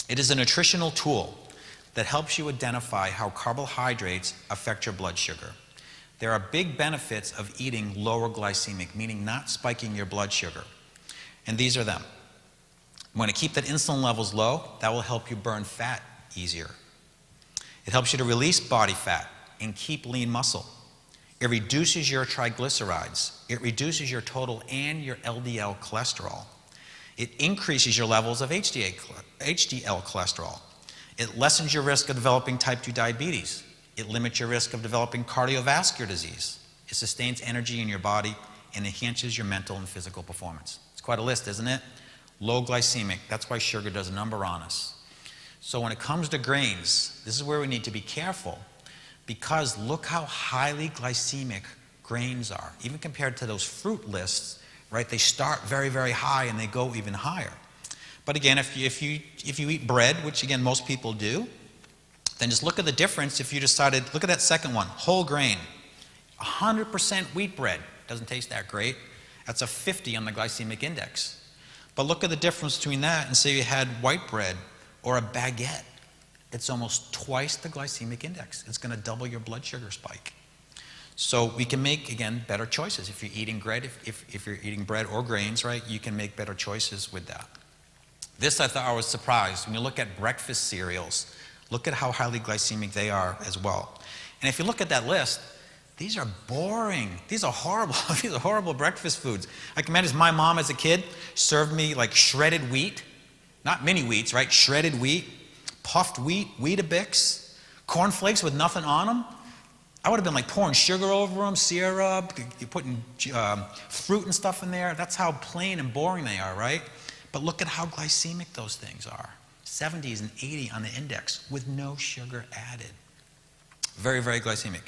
[SPEAKER 2] It is a nutritional tool that helps you identify how carbohydrates affect your blood sugar. There are big benefits of eating lower glycemic, meaning not spiking your blood sugar. And these are them. You want to keep that insulin levels low. That will help you burn fat easier. It helps you to release body fat and keep lean muscle. It reduces your triglycerides. It reduces your total and your LDL cholesterol. It increases your levels of HDL cholesterol. It lessens your risk of developing type 2 diabetes. It limits your risk of developing cardiovascular disease. It sustains energy in your body and enhances your mental and physical performance. It's quite a list, isn't it? Low glycemic, that's why sugar does a number on us. So when it comes to grains, this is where we need to be careful, because look how highly glycemic grains are. Even compared to those fruit lists, right? They start very, very high and they go even higher. But again, if you eat bread, which again most people do, then just look at the difference. If you decided, look at that second one, whole grain, 100% wheat bread, doesn't taste that great. That's a 50 on the glycemic index. But look at the difference between that and say you had white bread or a baguette, it's almost twice the glycemic index. It's going to double your blood sugar spike. So we can make, again, better choices. If you're eating bread, if you're eating bread or grains, right, you can make better choices with that. This, I thought I was surprised. When you look at breakfast cereals, look at how highly glycemic they are as well. And if you look at that list, these are boring. These are horrible. These are horrible breakfast foods. I can imagine my mom as a kid served me like shredded wheat, not mini wheats, right? Shredded wheat, puffed wheat, Weetabix, cornflakes with nothing on them. I would have been like pouring sugar over them, syrup, you're putting fruit and stuff in there. That's how plain and boring they are, right? But look at how glycemic those things are. 70s and 80 on the index with no sugar added. Very, very glycemic.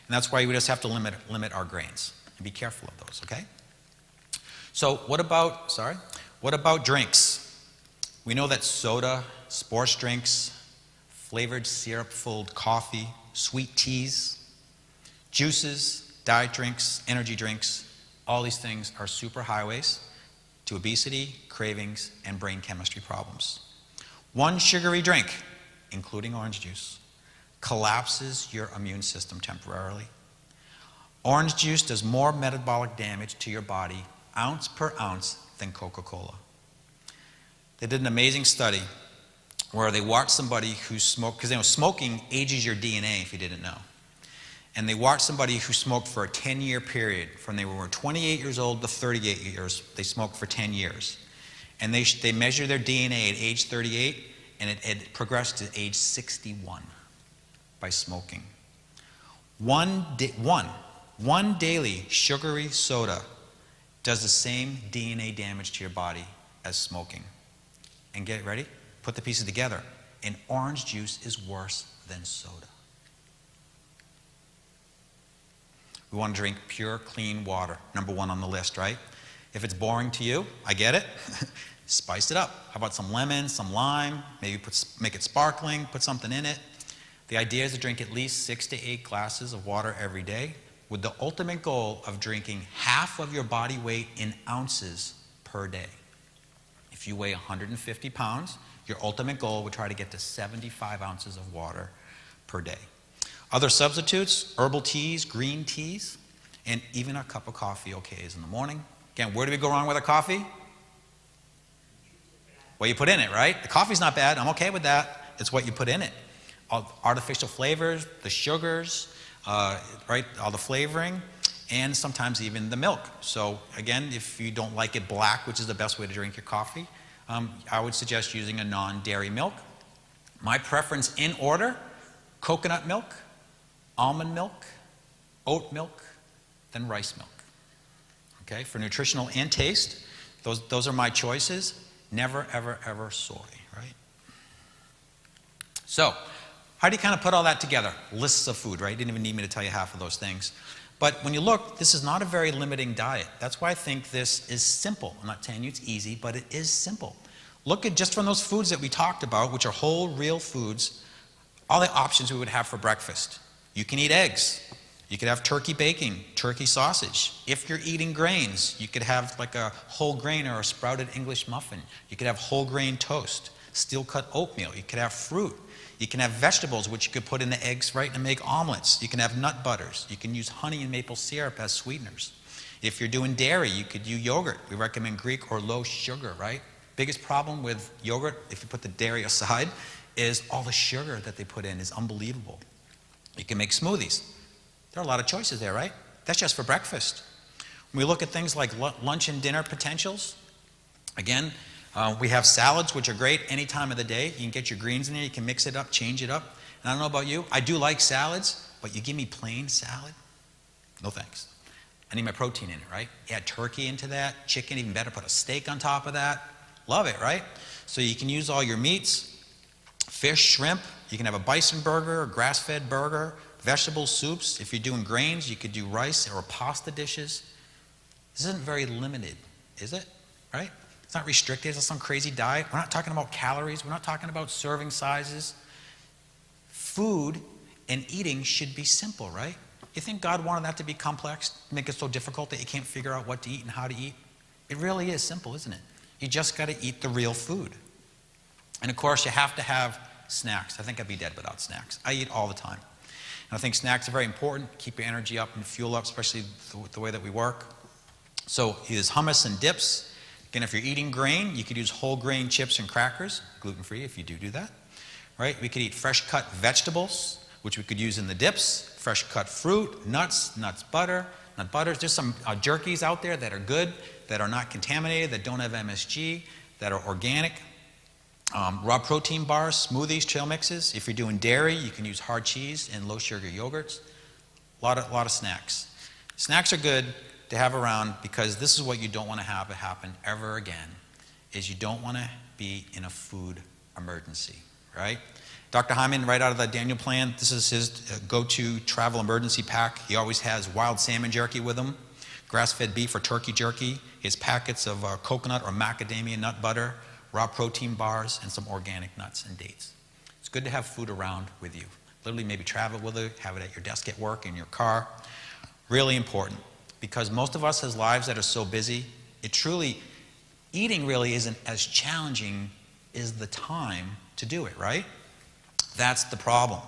[SPEAKER 2] And that's why we just have to limit our grains and be careful of those, okay? So what about drinks? We know that soda, sports drinks, flavored syrup-filled coffee, sweet teas, juices, diet drinks, energy drinks, all these things are super highways to obesity, cravings, and brain chemistry problems. One sugary drink, including orange juice, collapses your immune system temporarily. Orange juice does more metabolic damage to your body, ounce per ounce, than Coca-Cola. They did an amazing study where they watched somebody who smoked, because smoking ages your DNA if you didn't know. And they watched somebody who smoked for a 10-year period. From they were 28 years old to 38 years, they smoked for 10 years. And they measured their DNA at age 38, and it progressed to age 61 by smoking. One daily sugary soda does the same DNA damage to your body as smoking. And get ready, put the pieces together. And orange juice is worse than soda. We want to drink pure, clean water. Number one on the list, right? If it's boring to you, I get it. Spice it up. How about some lemon, some lime? Maybe make it sparkling, put something in it. The idea is to drink at least 6 to 8 glasses of water every day with the ultimate goal of drinking half of your body weight in ounces per day. If you weigh 150 pounds, your ultimate goal would try to get to 75 ounces of water per day. Other substitutes, herbal teas, green teas, and even a cup of coffee okays in the morning. Again, where do we go wrong with a coffee? What you put in it, right? The coffee's not bad. I'm okay with that. It's what you put in it. Artificial flavors, the sugars, right? All the flavoring, and sometimes even the milk. So again, if you don't like it black, which is the best way to drink your coffee, I would suggest using a non-dairy milk. My preference in order, coconut milk, almond milk, oat milk, then rice milk. Okay, for nutritional and taste, those are my choices. Never, ever, ever soy, right? So, how do you kind of put all that together? Lists of food, right? You didn't even need me to tell you half of those things. But when you look, this is not a very limiting diet. That's why I think this is simple. I'm not telling you it's easy, but it is simple. Look at just from those foods that we talked about, which are whole, real foods, all the options we would have for breakfast. You can eat eggs. You could have turkey bacon, turkey sausage. If you're eating grains, you could have like a whole grain or a sprouted English muffin. You could have whole grain toast, steel cut oatmeal. You could have fruit. You can have vegetables, which you could put in the eggs, right, and make omelets. You can have nut butters. You can use honey and maple syrup as sweeteners. If you're doing dairy, you could use yogurt. We recommend Greek or low sugar, right? Biggest problem with yogurt, if you put the dairy aside, is all the sugar that they put in is unbelievable. You can make smoothies. There are a lot of choices there, right? That's just for breakfast. When we look at things like lunch and dinner potentials, again, we have salads, which are great any time of the day. You can get your greens in there. You can mix it up, change it up. And I don't know about you. I do like salads, but you give me plain salad? No thanks. I need my protein in it, right? Add turkey into that, chicken, even better, put a steak on top of that. Love it, right? So you can use all your meats, fish, shrimp. You can have a bison burger, a grass-fed burger, vegetable soups. If you're doing grains, you could do rice or pasta dishes. This isn't very limited, is it? Right? It's not restricted. It's not some crazy diet. We're not talking about calories. We're not talking about serving sizes. Food and eating should be simple, right? You think God wanted that to be complex, make it so difficult that you can't figure out what to eat and how to eat? It really is simple, isn't it? You just got to eat the real food. And of course, you have to have snacks. I think I'd be dead without snacks. I eat all the time. And I think snacks are very important. Keep your energy up and fuel up, especially the way that we work. So use hummus and dips. Again, if you're eating grain, you could use whole grain chips and crackers, gluten-free if you do that. Right? We could eat fresh cut vegetables, which we could use in the dips, fresh cut fruit, nuts, nut butters. There's some jerkies out there that are good, that are not contaminated, that don't have MSG, that are organic. Raw protein bars, smoothies, trail mixes. If you're doing dairy, you can use hard cheese and low sugar yogurts. A lot of snacks. Snacks are good to have around because this is what you don't want to have happen ever again, is you don't want to be in a food emergency, right? Dr. Hyman, right out of the Daniel plan, this is his go-to travel emergency pack. He always has wild salmon jerky with him, grass-fed beef or turkey jerky, his packets of coconut or macadamia nut butter, raw protein bars, and some organic nuts and dates. It's good to have food around with you. Literally maybe travel with it, have it at your desk at work, in your car. Really important, because most of us has lives that are so busy, eating really isn't as challenging as the time to do it, right? That's the problem.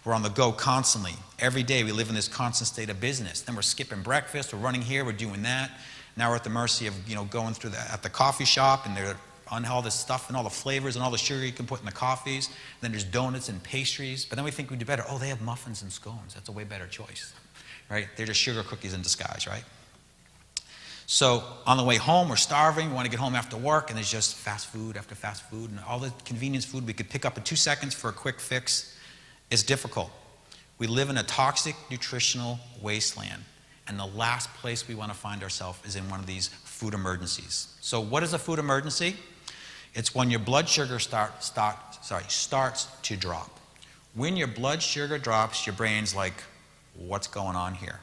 [SPEAKER 2] We're on the go constantly. Every day we live in this constant state of business. Then we're skipping breakfast, we're running here, we're doing that. Now we're at the mercy of, going through at the coffee shop, and they're on all this stuff and all the flavors and all the sugar you can put in the coffees. Then there's donuts and pastries. But then we think we do better. Oh, they have muffins and scones. That's a way better choice, right? They're just sugar cookies in disguise, right? So on the way home, we're starving. We want to get home after work, and there's just fast food after fast food, and all the convenience food we could pick up in 2 seconds for a quick fix. It's difficult. We live in a toxic nutritional wasteland, and the last place we want to find ourselves is in one of these food emergencies. So what is a food emergency? It's when your blood sugar starts to drop. When your blood sugar drops, your brain's like, what's going on here?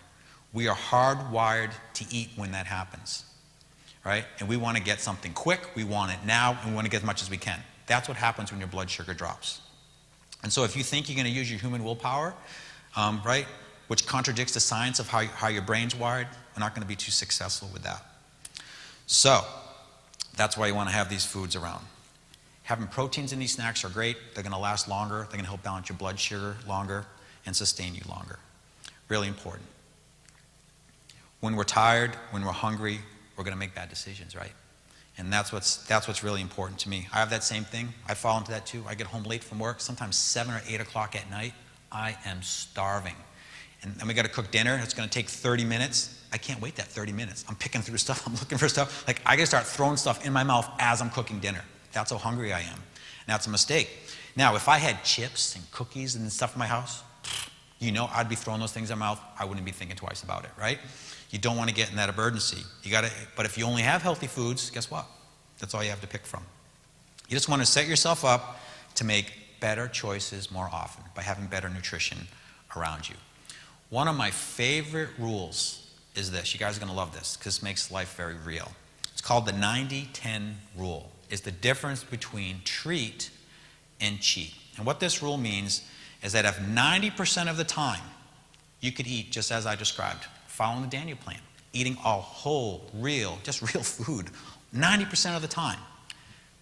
[SPEAKER 2] We are hardwired to eat when that happens, right? And we want to get something quick, we want it now, and we want to get as much as we can. That's what happens when your blood sugar drops. And so if you think you're going to use your human willpower, right, which contradicts the science of how your brain's wired, we're not going to be too successful with that. So that's why you want to have these foods around. Having proteins in these snacks are great. They're going to last longer. They're going to help balance your blood sugar longer and sustain you longer. Really important. When we're tired, when we're hungry, we're going to make bad decisions, right? And that's what's really important to me. I have that same thing. I fall into that too. I get home late from work, sometimes 7 or 8 o'clock at night. I am starving. And we got to cook dinner. It's going to take 30 minutes. I can't wait that 30 minutes. I'm picking through stuff. I'm looking for stuff. Like, I got to start throwing stuff in my mouth as I'm cooking dinner. That's how hungry I am. And that's a mistake. Now, if I had chips and cookies and stuff in my house, I'd be throwing those things in my mouth. I wouldn't be thinking twice about it, right? You don't want to get in that emergency. But if you only have healthy foods, guess what? That's all you have to pick from. You just want to set yourself up to make better choices more often by having better nutrition around you. One of my favorite rules is this. You guys are going to love this because this makes life very real. It's called the 90-10 rule. It's the difference between treat and cheat. And what this rule means is that if 90% of the time you could eat just as I described, following the Daniel plan, eating all whole, real food, 90% of the time.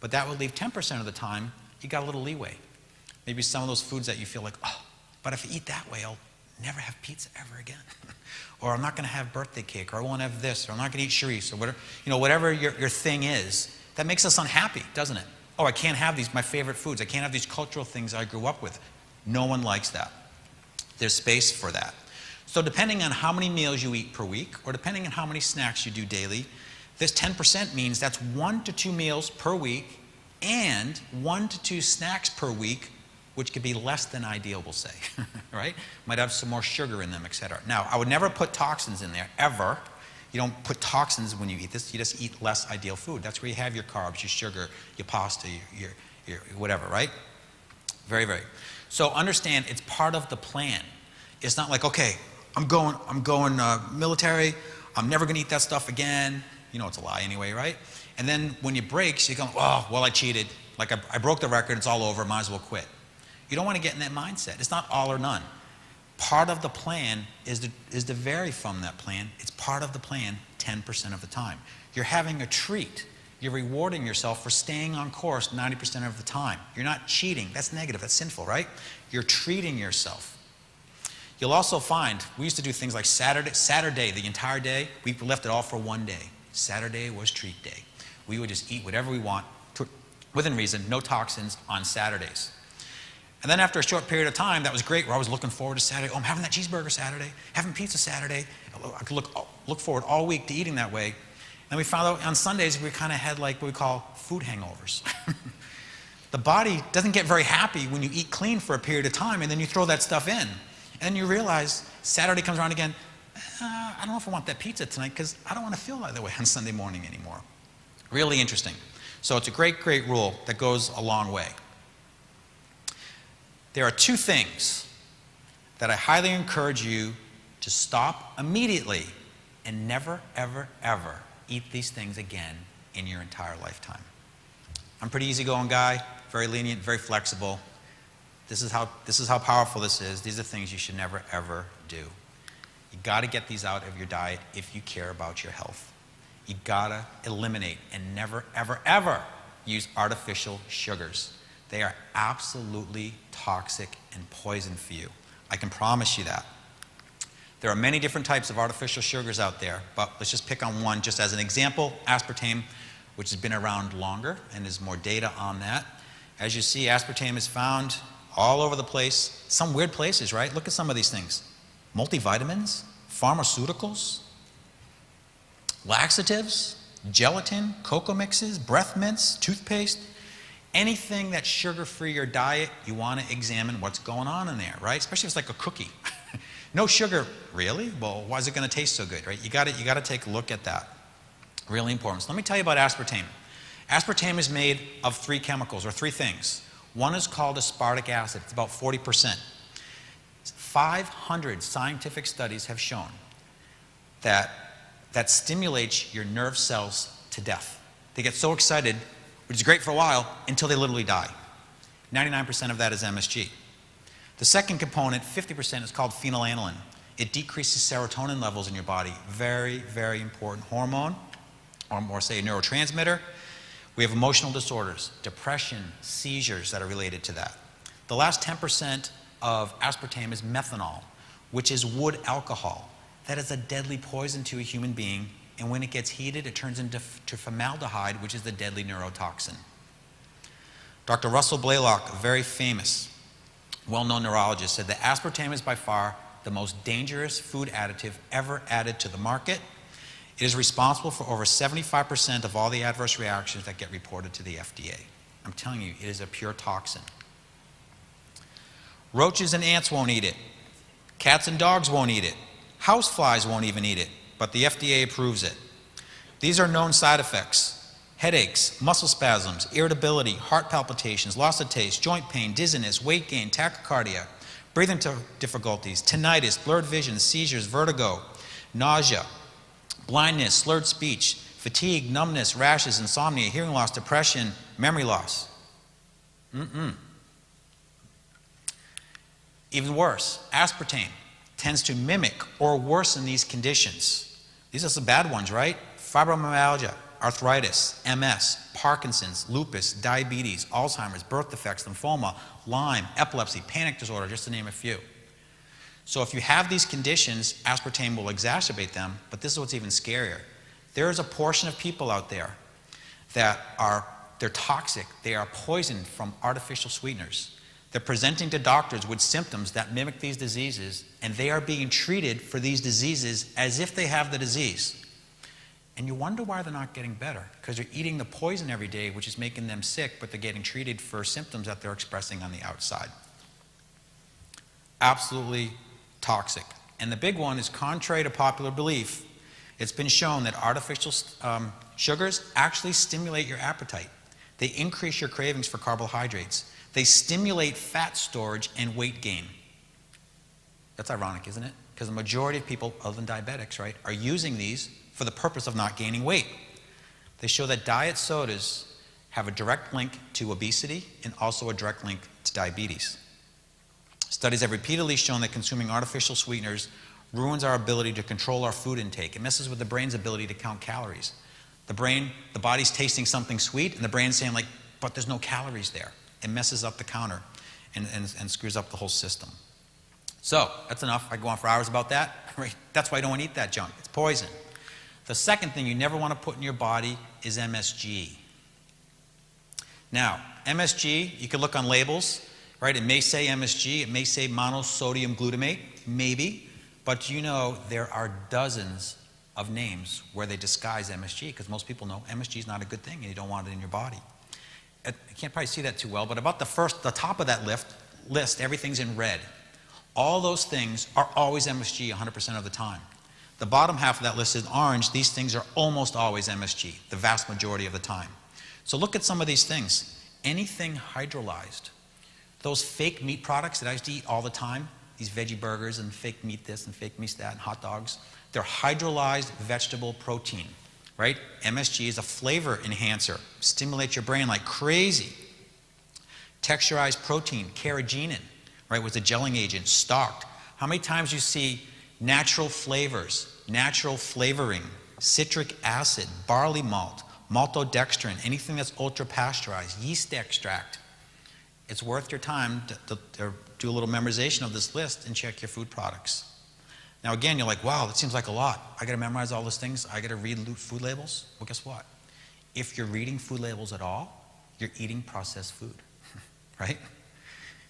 [SPEAKER 2] But that would leave 10% of the time, you got a little leeway. Maybe some of those foods that you feel like, but if I eat that way, I'll never have pizza ever again. Or I'm not going to have birthday cake, or I won't have this, or I'm not going to eat chorizo, or whatever your thing is, that makes us unhappy, doesn't it? I can't have my favorite foods. I can't have these cultural things I grew up with. No one likes that. There's space for that. So depending on how many meals you eat per week, or depending on how many snacks you do daily, this 10% means that's 1 to 2 meals per week and 1 to 2 snacks per week, which could be less than ideal, we'll say, right? Might have some more sugar in them, etc. Now, I would never put toxins in there, ever. You don't put toxins when you eat this. You just eat less ideal food. That's where you have your carbs, your sugar, your pasta, your whatever, right? Very, very. So understand, it's part of the plan. It's not like, okay, I'm going military. I'm never going to eat that stuff again. It's a lie anyway, right? And then when it breaks, you go, I cheated. Like I broke the record. It's all over. Might as well quit. You don't want to get in that mindset. It's not all or none. Part of the plan is to vary from that plan. It's part of the plan 10% of the time. You're having a treat. You're rewarding yourself for staying on course 90% of the time. You're not cheating. That's negative. That's sinful, right? You're treating yourself. You'll also find, we used to do things like Saturday, the entire day, we left it all for one day. Saturday was treat day. We would just eat whatever we want, within reason, no toxins on Saturdays. And then after a short period of time, that was great. We're always looking forward to Saturday. Oh, I'm having that cheeseburger Saturday, having pizza Saturday. I could look forward all week to eating that way. And we found out on Sundays we kind of had like what we call food hangovers. The body doesn't get very happy when you eat clean for a period of time and then you throw that stuff in. And you realize Saturday comes around again, I don't know if I want that pizza tonight because I don't want to feel that way on Sunday morning anymore. Really interesting. So it's a great, great rule that goes a long way. There are two things that I highly encourage you to stop immediately and never, ever, ever eat these things again in your entire lifetime. I'm a pretty easygoing guy, very lenient, very flexible. This is how powerful this is. These are things you should never, ever do. You got to get these out of your diet if you care about your health. You got to eliminate and never, ever, ever use artificial sugars. They are absolutely toxic and poison for you. I can promise you that. There are many different types of artificial sugars out there, but let's just pick on one just as an example, aspartame, which has been around longer, and there's more data on that. As you see, aspartame is found all over the place, some weird places, right? Look at some of these things. Multivitamins, pharmaceuticals, laxatives, gelatin, cocoa mixes, breath mints, toothpaste. Anything that's sugar-free or diet, you want to examine what's going on in there, right? Especially if it's like a cookie. No sugar, really? Well, why is it going to taste so good, right? You got to take a look at that. Really important. So let me tell you about aspartame. Aspartame is made of three chemicals, or three things. One is called aspartic acid. It's about 40%. 500 scientific studies have shown that stimulates your nerve cells to death. They get so excited, which is great for a while, until they literally die. 99% of that is MSG. The second component, 50%, is called phenylalanine. It decreases serotonin levels in your body. Very, very important hormone, or more say a neurotransmitter. We have emotional disorders, depression, seizures that are related to that. The last 10% of aspartame is methanol, which is wood alcohol. That is a deadly poison to a human being, and when it gets heated, it turns into formaldehyde, which is the deadly neurotoxin. Dr. Russell Blaylock, a very famous, well-known neurologist, said that aspartame is by far the most dangerous food additive ever added to the market. It is responsible for over 75% of all the adverse reactions that get reported to the FDA. I'm telling you, it is a pure toxin. Roaches and ants won't eat it. Cats and dogs won't eat it. Houseflies won't even eat it, but the FDA approves it. These are known side effects: headaches, muscle spasms, irritability, heart palpitations, loss of taste, joint pain, dizziness, weight gain, tachycardia, breathing difficulties, tinnitus, blurred vision, seizures, vertigo, nausea, blindness, slurred speech, fatigue, numbness, rashes, insomnia, hearing loss, depression, memory loss. Even worse, aspartame tends to mimic or worsen these conditions. These are some bad ones, right? Fibromyalgia, arthritis, MS, Parkinson's, lupus, diabetes, Alzheimer's, birth defects, lymphoma, Lyme, epilepsy, panic disorder, just to name a few. So if you have these conditions, aspartame will exacerbate them, but this is what's even scarier. There is a portion of people out there that they're toxic, they are poisoned from artificial sweeteners. They're presenting to doctors with symptoms that mimic these diseases, and they are being treated for these diseases as if they have the disease. And you wonder why they're not getting better, because they're eating the poison every day, which is making them sick, but they're getting treated for symptoms that they're expressing on the outside. Absolutely toxic. And the big one is, contrary to popular belief, it's been shown that artificial sugars actually stimulate your appetite. They increase your cravings for carbohydrates. They stimulate fat storage and weight gain. That's ironic, isn't it? Because the majority of people, other than diabetics, right, are using these for the purpose of not gaining weight. They show that diet sodas have a direct link to obesity and also a direct link to diabetes. Studies have repeatedly shown that consuming artificial sweeteners ruins our ability to control our food intake. It messes with the brain's ability to count calories. The body's tasting something sweet, and the brain's saying like, but there's no calories there. It messes up the counter and screws up the whole system. So that's enough. I go on for hours about that. Right? That's why I don't want to eat that junk. It's poison. The second thing you never want to put in your body is MSG. Now, MSG, you can look on labels, right? It may say MSG, it may say monosodium glutamate, maybe, but you know there are dozens of names where they disguise MSG, because most people know MSG is not a good thing and you don't want it in your body. I can't probably see that too well, but about the top of that list, everything's in red. All those things are always MSG 100% of the time. The bottom half of that list is orange. These things are almost always MSG, the vast majority of the time. So look at some of these things. Anything hydrolyzed, those fake meat products that I used to eat all the time, these veggie burgers and fake meat this and fake meat that and hot dogs, they're hydrolyzed vegetable protein, right? MSG is a flavor enhancer, stimulates your brain like crazy. Texturized protein, carrageenan, right, was a gelling agent, stalked. How many times you see natural flavors, natural flavoring, citric acid, barley malt, maltodextrin, anything that's ultra pasteurized, yeast extract. It's worth your time to do a little memorization of this list and check your food products. Now again, you're like, wow, that seems like a lot. I gotta memorize all those things. I gotta read food labels. Well, guess what? If you're reading food labels at all, you're eating processed food, right?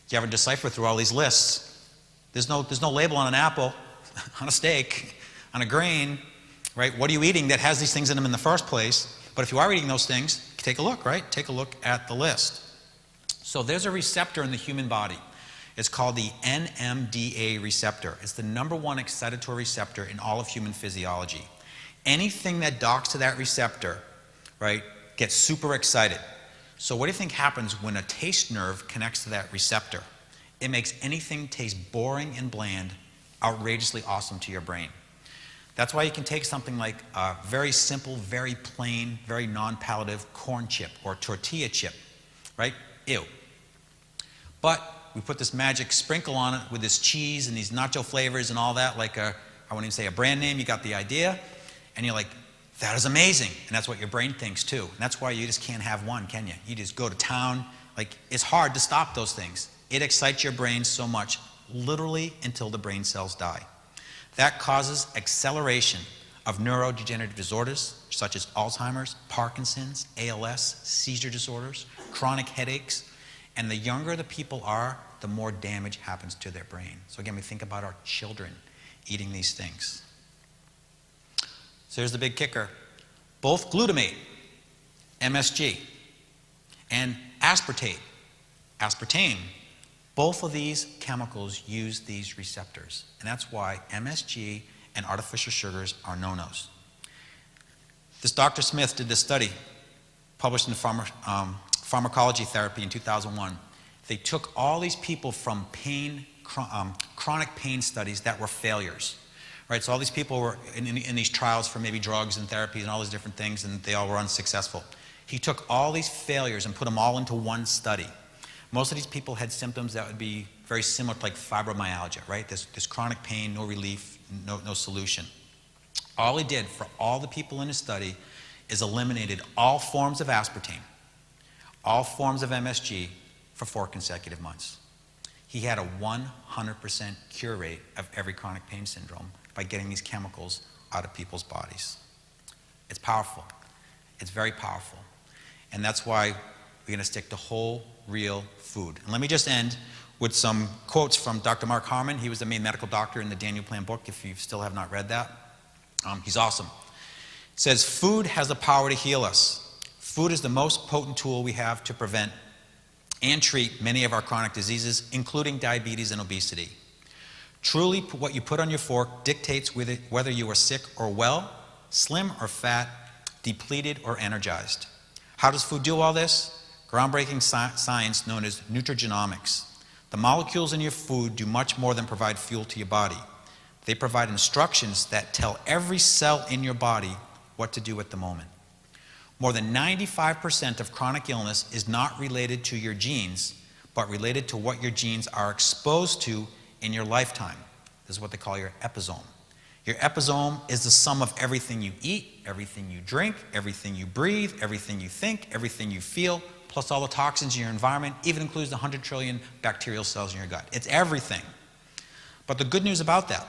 [SPEAKER 2] You ever decipher through all these lists? There's no label on an apple, on a steak, on a grain, right? What are you eating that has these things in them in the first place? But if you are eating those things, take a look, right? Take a look at the list. So there's a receptor in the human body. It's called the NMDA receptor. It's the #1 excitatory receptor in all of human physiology. Anything that docks to that receptor, right, gets super excited. So what do you think happens when a taste nerve connects to that receptor? It makes anything taste boring and bland, outrageously awesome to your brain. That's why you can take something like a very simple, very plain, very non-palative corn chip or tortilla chip, right? Ew. But we put this magic sprinkle on it with this cheese and these nacho flavors and all that, like I wouldn't even say a brand name, you got the idea, and you're like, that is amazing. And that's what your brain thinks too. And that's why you just can't have one, can you? You just go to town. Like, it's hard to stop those things. It excites your brain so much, literally until the brain cells die. That causes acceleration of neurodegenerative disorders such as Alzheimer's, Parkinson's, ALS, seizure disorders, chronic headaches. And the younger the people are, the more damage happens to their brain. So again, we think about our children eating these things. So here's the big kicker. Both glutamate, MSG, and aspartame, both of these chemicals use these receptors. And that's why MSG and artificial sugars are no-nos. This Dr. Smith did this study, published in Pharmacology Therapy in 2001. They took all these people from chronic pain studies that were failures. Right, so all these people were in these trials for maybe drugs and therapies and all these different things, and they all were unsuccessful. He took all these failures and put them all into one study. Most of these people had symptoms that would be very similar to like fibromyalgia, right? This chronic pain, no relief, no solution. All he did for all the people in his study is eliminated all forms of aspartame, all forms of MSG for 4 consecutive months. He had a 100% cure rate of every chronic pain syndrome by getting these chemicals out of people's bodies. It's powerful. It's very powerful. And that's why we're going to stick to whole, real food. And let me just end with some quotes from Dr. Mark Harmon. He was the main medical doctor in the Daniel Plan book, if you still have not read that. He's awesome. It says, food has the power to heal us. Food is the most potent tool we have to prevent and treat many of our chronic diseases, including diabetes and obesity. Truly, what you put on your fork dictates whether you are sick or well, slim or fat, depleted or energized. How does food do all this? Groundbreaking science known as nutrigenomics. The molecules in your food do much more than provide fuel to your body. They provide instructions that tell every cell in your body what to do at the moment. More than 95% of chronic illness is not related to your genes, but related to what your genes are exposed to in your lifetime. This is what they call your episome. Your episome is the sum of everything you eat, everything you drink, everything you breathe, everything you think, everything you feel, plus all the toxins in your environment, even includes the 100 trillion bacterial cells in your gut. It's everything. But the good news about that,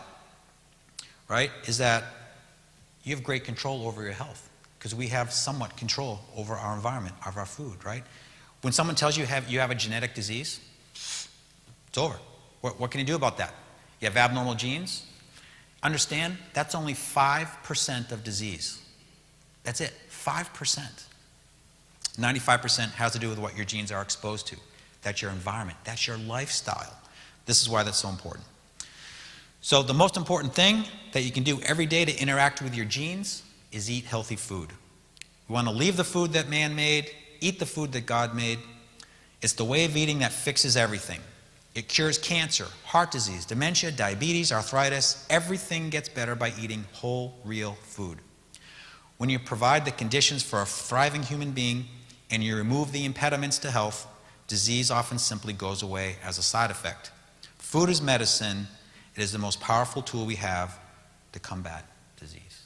[SPEAKER 2] right, is that you have great control over your health, because we have somewhat control over our environment, of our food, right? When someone tells you you have a genetic disease, it's over. What can you do about that? You have abnormal genes? Understand, that's only 5% of disease. That's it, 5%. 95% has to do with what your genes are exposed to. That's your environment. That's your lifestyle. This is why that's so important. So the most important thing that you can do every day to interact with your genes is eat healthy food. You want to leave the food that man made, eat the food that God made. It's the way of eating that fixes everything. It cures cancer, heart disease, dementia, diabetes, arthritis. Everything gets better by eating whole, real food. When you provide the conditions for a thriving human being and you remove the impediments to health, disease often simply goes away as a side effect. Food is medicine. It is the most powerful tool we have to combat disease.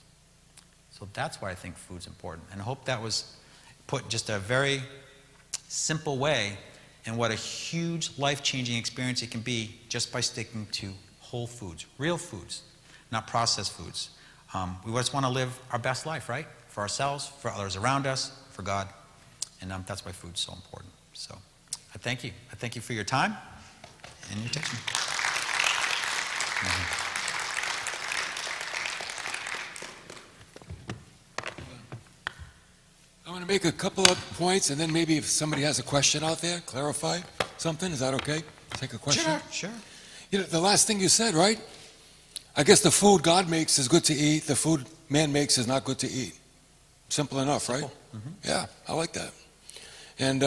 [SPEAKER 2] So that's why I think food's important. And I hope that was put just a very simple way and what a huge life-changing experience it can be just by sticking to whole foods, real foods, not processed foods. We just want to live our best life, right? For ourselves, for others around us, for God. And that's why food's so important. So I thank you. I thank you for your time and your attention.
[SPEAKER 3] I want to make a couple of points, and then maybe if somebody has a question out there, clarify something. Is that okay? Take a question?
[SPEAKER 2] Sure.
[SPEAKER 3] You know, the last thing you said, right? I guess the food God makes is good to eat. The food man makes is not good to eat. Simple enough, right?
[SPEAKER 2] Mm-hmm.
[SPEAKER 3] Yeah, I like that. And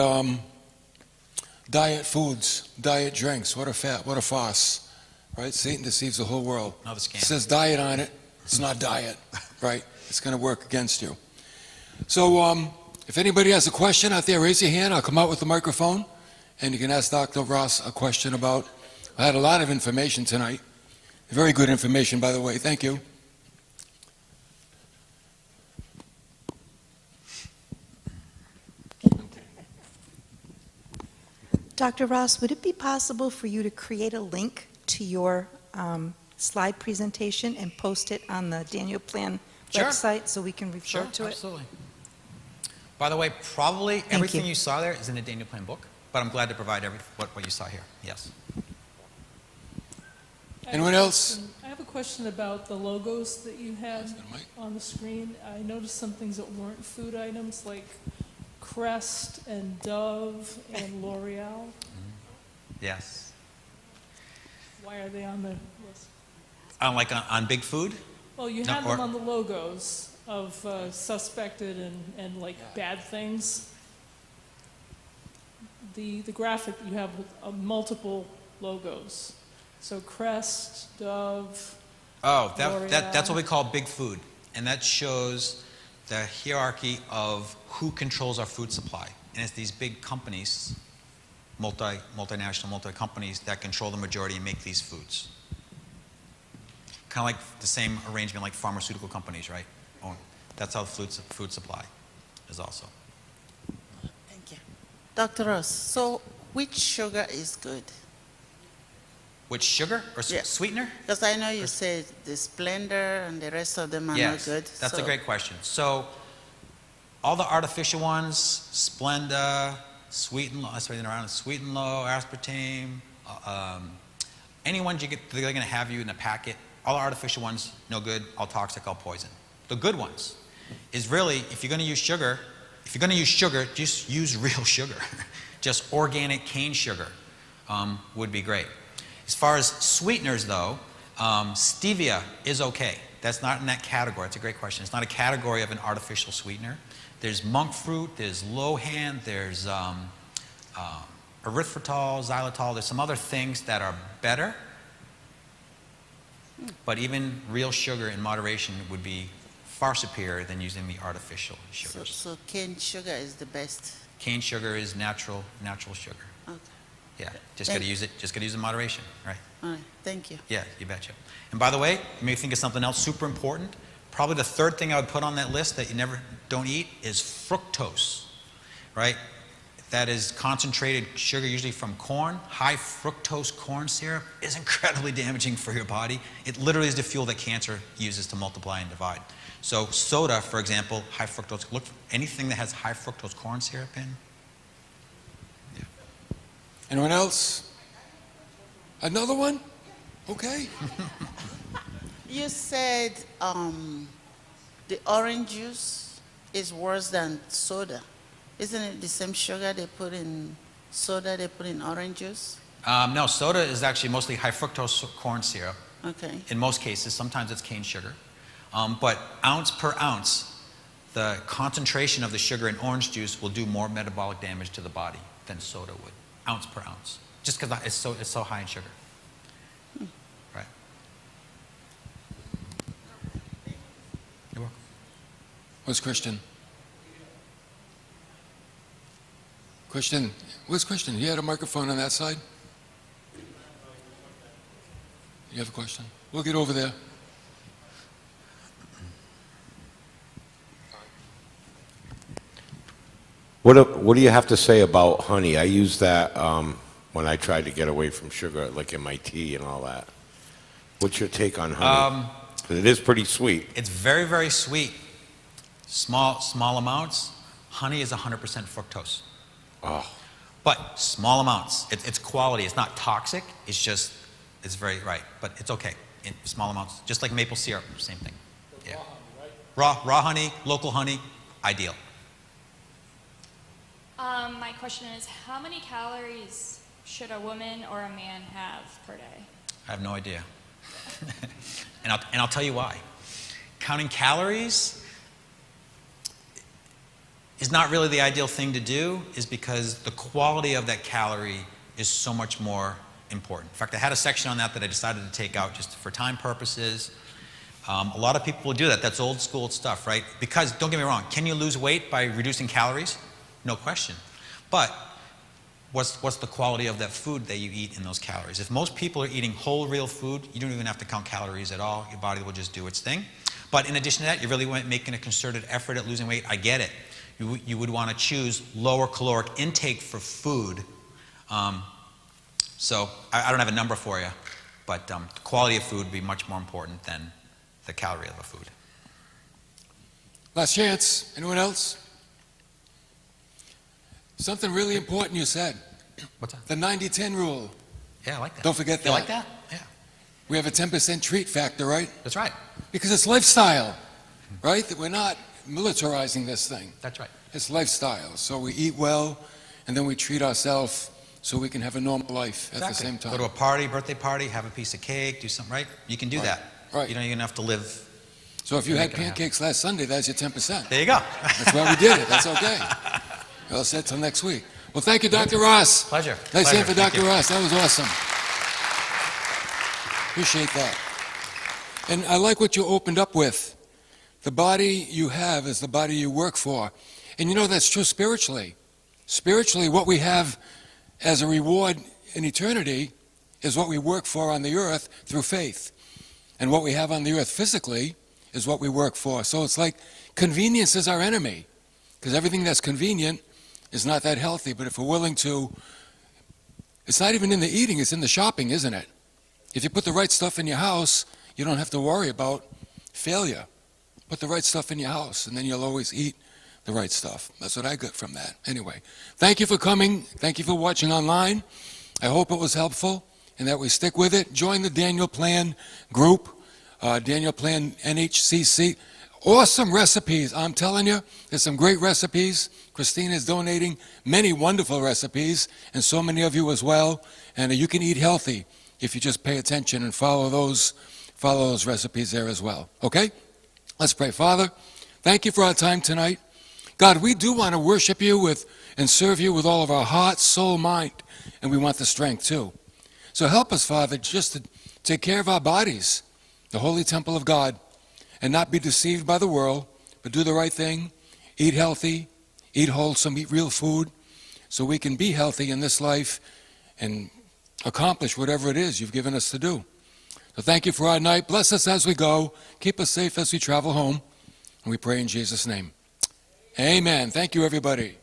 [SPEAKER 3] diet foods, diet drinks, what a farce, right? Satan deceives the whole world.
[SPEAKER 2] Another scam.
[SPEAKER 3] It says diet on it. It's not diet, right? It's going to work against you. So if anybody has a question out there, raise your hand. I'll come out with the microphone, and you can ask Dr. Ross a question about. I had a lot of information tonight. Very good information, by the way. Thank you.
[SPEAKER 5] Dr. Ross, would it be possible for you to create a link to your slide presentation and post it on the Daniel Plan
[SPEAKER 2] Sure.
[SPEAKER 5] website so we can refer to it?
[SPEAKER 2] Absolutely. By the way, probably everything you saw there is in the Daniel Plan book, but I'm glad to provide what you saw here. Yes.
[SPEAKER 3] Anyone else?
[SPEAKER 6] I have a question about the logos that you had
[SPEAKER 3] Pass the mic.
[SPEAKER 6] on the screen. I noticed some things that weren't food items, like Crest and Dove and L'Oreal.
[SPEAKER 2] Yes.
[SPEAKER 6] Why are they on the list?
[SPEAKER 2] Like on big food?
[SPEAKER 6] Well, you
[SPEAKER 2] No,
[SPEAKER 6] had
[SPEAKER 2] or-
[SPEAKER 6] them on the logos of suspected and like bad things. The graphic you have with multiple logos. So Crest, Dove.
[SPEAKER 2] Oh, that's what
[SPEAKER 6] L'Oreal.
[SPEAKER 2] we call big food. And that shows the hierarchy of who controls our food supply. And it's these big companies, multinational, multi-companies that control the majority and make these foods. Kind of like the same arrangement like pharmaceutical companies, right? Oh, that's how food supply is also.
[SPEAKER 7] Thank you. Dr. Ross, so which sugar is good?
[SPEAKER 2] Which sugar or
[SPEAKER 7] Yeah.
[SPEAKER 2] sweetener?
[SPEAKER 7] Because I know you said the Splendor and the rest of them are
[SPEAKER 2] Yes,
[SPEAKER 7] not good.
[SPEAKER 2] that's a
[SPEAKER 7] so-
[SPEAKER 2] great question. So all the artificial ones, Splenda, Sweet and Low, aspartame, any ones they're going to have you in a packet, all the artificial ones, no good, all toxic, all poison. The good ones is really, if you're going to use sugar, just use real sugar. Just organic cane sugar would be great. As far as sweeteners, though, stevia is okay. That's not in that category. It's a great question. It's not a category of an artificial sweetener. There's monk fruit, there's lohan, there's erythritol, xylitol. There's some other things that are better. But even real sugar in moderation would be far superior than using the artificial
[SPEAKER 7] So,
[SPEAKER 2] sugars.
[SPEAKER 7] so cane sugar is the best.
[SPEAKER 2] Cane sugar is natural sugar.
[SPEAKER 7] Okay.
[SPEAKER 2] Yeah, just got to use it. Just got to use it in moderation, right?
[SPEAKER 7] All right, thank you.
[SPEAKER 2] Yeah, you betcha. And by the way, you may think of something else super important. Probably the third thing I would put on that list that you never don't eat is fructose, right? That is concentrated sugar, usually from corn. High fructose corn syrup is incredibly damaging for your body. It literally is the fuel that cancer uses to multiply and divide. So soda, for example, high fructose. Look for anything that has high fructose corn syrup in. Yeah.
[SPEAKER 3] Anyone else? Another one? Okay.
[SPEAKER 7] You said the orange juice is worse than soda. Isn't it the same sugar they put in soda they put in orange juice?
[SPEAKER 2] No, soda is actually mostly high fructose corn syrup.
[SPEAKER 7] Okay.
[SPEAKER 2] In most cases, sometimes it's cane sugar. But ounce per ounce, the concentration of the sugar in orange juice will do more metabolic damage to the body than soda would, ounce per ounce, just because it's so high in sugar. Right. You're welcome.
[SPEAKER 3] Where's Christian? Christian, where's Christian? You had a microphone on that side? You have a question? We'll get over there.
[SPEAKER 8] What do you have to say about honey? I use that when I tried to get away from sugar, like in my tea and all that. What's your take on honey? 'Cause it is pretty sweet.
[SPEAKER 2] It's very, very sweet. Small amounts. Honey is 100% fructose.
[SPEAKER 8] Oh,
[SPEAKER 2] But small amounts. It's quality. It's not toxic. It's very right. But it's okay in small amounts. Just like maple syrup, same thing. Yeah. Raw honey, local honey, ideal.
[SPEAKER 9] My question is, how many calories should a woman or a man have per day?
[SPEAKER 2] I have no idea. and I'll tell you why. Counting calories is not really the ideal thing to do, is because the quality of that calorie is so much more important. In fact, I had a section on that I decided to take out just for time purposes. A lot of people will do that. That's old school stuff, right? Because, don't get me wrong, can you lose weight by reducing calories? No question. But what's the quality of that food that you eat in those calories? If most people are eating whole, real food, you don't even have to count calories at all. Your body will just do its thing. But in addition to that, you're really making a concerted effort at losing weight. I get it. You would want to choose lower caloric intake for food. So I don't have a number for you, but the quality of food would be much more important than the calorie of the food.
[SPEAKER 3] Last chance. Anyone else? Something really important you said.
[SPEAKER 2] What's that?
[SPEAKER 3] The 90-10 rule.
[SPEAKER 2] Yeah, I like that.
[SPEAKER 3] Don't forget
[SPEAKER 2] You
[SPEAKER 3] that.
[SPEAKER 2] like that? Yeah,
[SPEAKER 3] We have a 10% treat factor, right?
[SPEAKER 2] that's right.
[SPEAKER 3] Because it's lifestyle, right? That we're not militarizing this thing.
[SPEAKER 2] That's right.
[SPEAKER 3] It's lifestyle. So we eat well, and then we treat ourselves so we can have a normal life at the same time.
[SPEAKER 2] Go to a party, birthday party, have a piece of cake, do something, right? You can do
[SPEAKER 3] Right.
[SPEAKER 2] that.
[SPEAKER 3] Right.
[SPEAKER 2] You don't even have to live.
[SPEAKER 3] So if you had
[SPEAKER 2] Make it happen.
[SPEAKER 3] pancakes last Sunday, that's your 10%.
[SPEAKER 2] There you go.
[SPEAKER 3] That's why we did it. That's okay. Well said. Till next week. Well, thank you, Dr. Ross.
[SPEAKER 2] Pleasure.
[SPEAKER 3] Nice hand for
[SPEAKER 2] Thank
[SPEAKER 3] Dr.
[SPEAKER 2] you.
[SPEAKER 3] Ross. That was awesome. Appreciate that. And I like what you opened up with. The body you have is the body you work for. And you know that's true spiritually. Spiritually, what we have as a reward in eternity is what we work for on the earth through faith. And what we have on the earth physically is what we work for. So it's like convenience is our enemy, because everything that's convenient is not that healthy. But if we're willing to, it's not even in the eating, it's in the shopping, isn't it? If you put the right stuff in your house, you don't have to worry about failure. Put the right stuff in your house, and then you'll always eat the right stuff. That's what I got from that. Anyway, thank you for coming. Thank you for watching online. I hope it was helpful and that we stick with it. Join the Daniel Plan group, Daniel Plan NHCC. Awesome recipes. I'm telling you, there's some great recipes. Christine is donating many wonderful recipes, and so many of you as well. And you can eat healthy if you just pay attention and follow those recipes there as well. Okay? Let's pray. Father, thank you for our time tonight. God, we do want to worship you and serve you with all of our heart, soul, mind, and we want the strength too. So help us, Father, just to take care of our bodies, the holy temple of God, and not be deceived by the world, but do the right thing, eat healthy, eat wholesome, eat real food, so we can be healthy in this life and accomplish whatever it is you've given us to do. So thank you for our night. Bless us as we go. Keep us safe as we travel home. And we pray in Jesus' name. Amen. Thank you, everybody.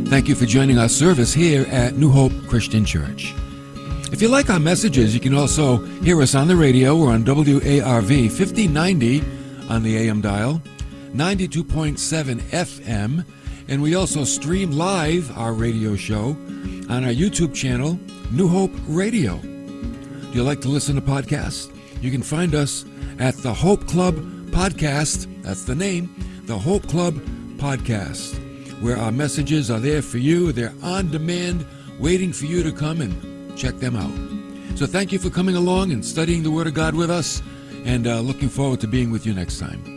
[SPEAKER 3] Thank you for joining our service here at New Hope Christian Church. If you like our messages, you can also hear us on the radio or on WARV 1590 on the AM dial, 92.7 FM, and we also stream live our radio show on our YouTube channel, New Hope Radio. Do you like to listen to podcasts? You can find us at the Hope Club Podcast. That's the name, the Hope Club Podcast, where our messages are there for you. They're on demand, waiting for you to come and check them out. So thank you for coming along and studying the Word of God with us, and looking forward to being with you next time.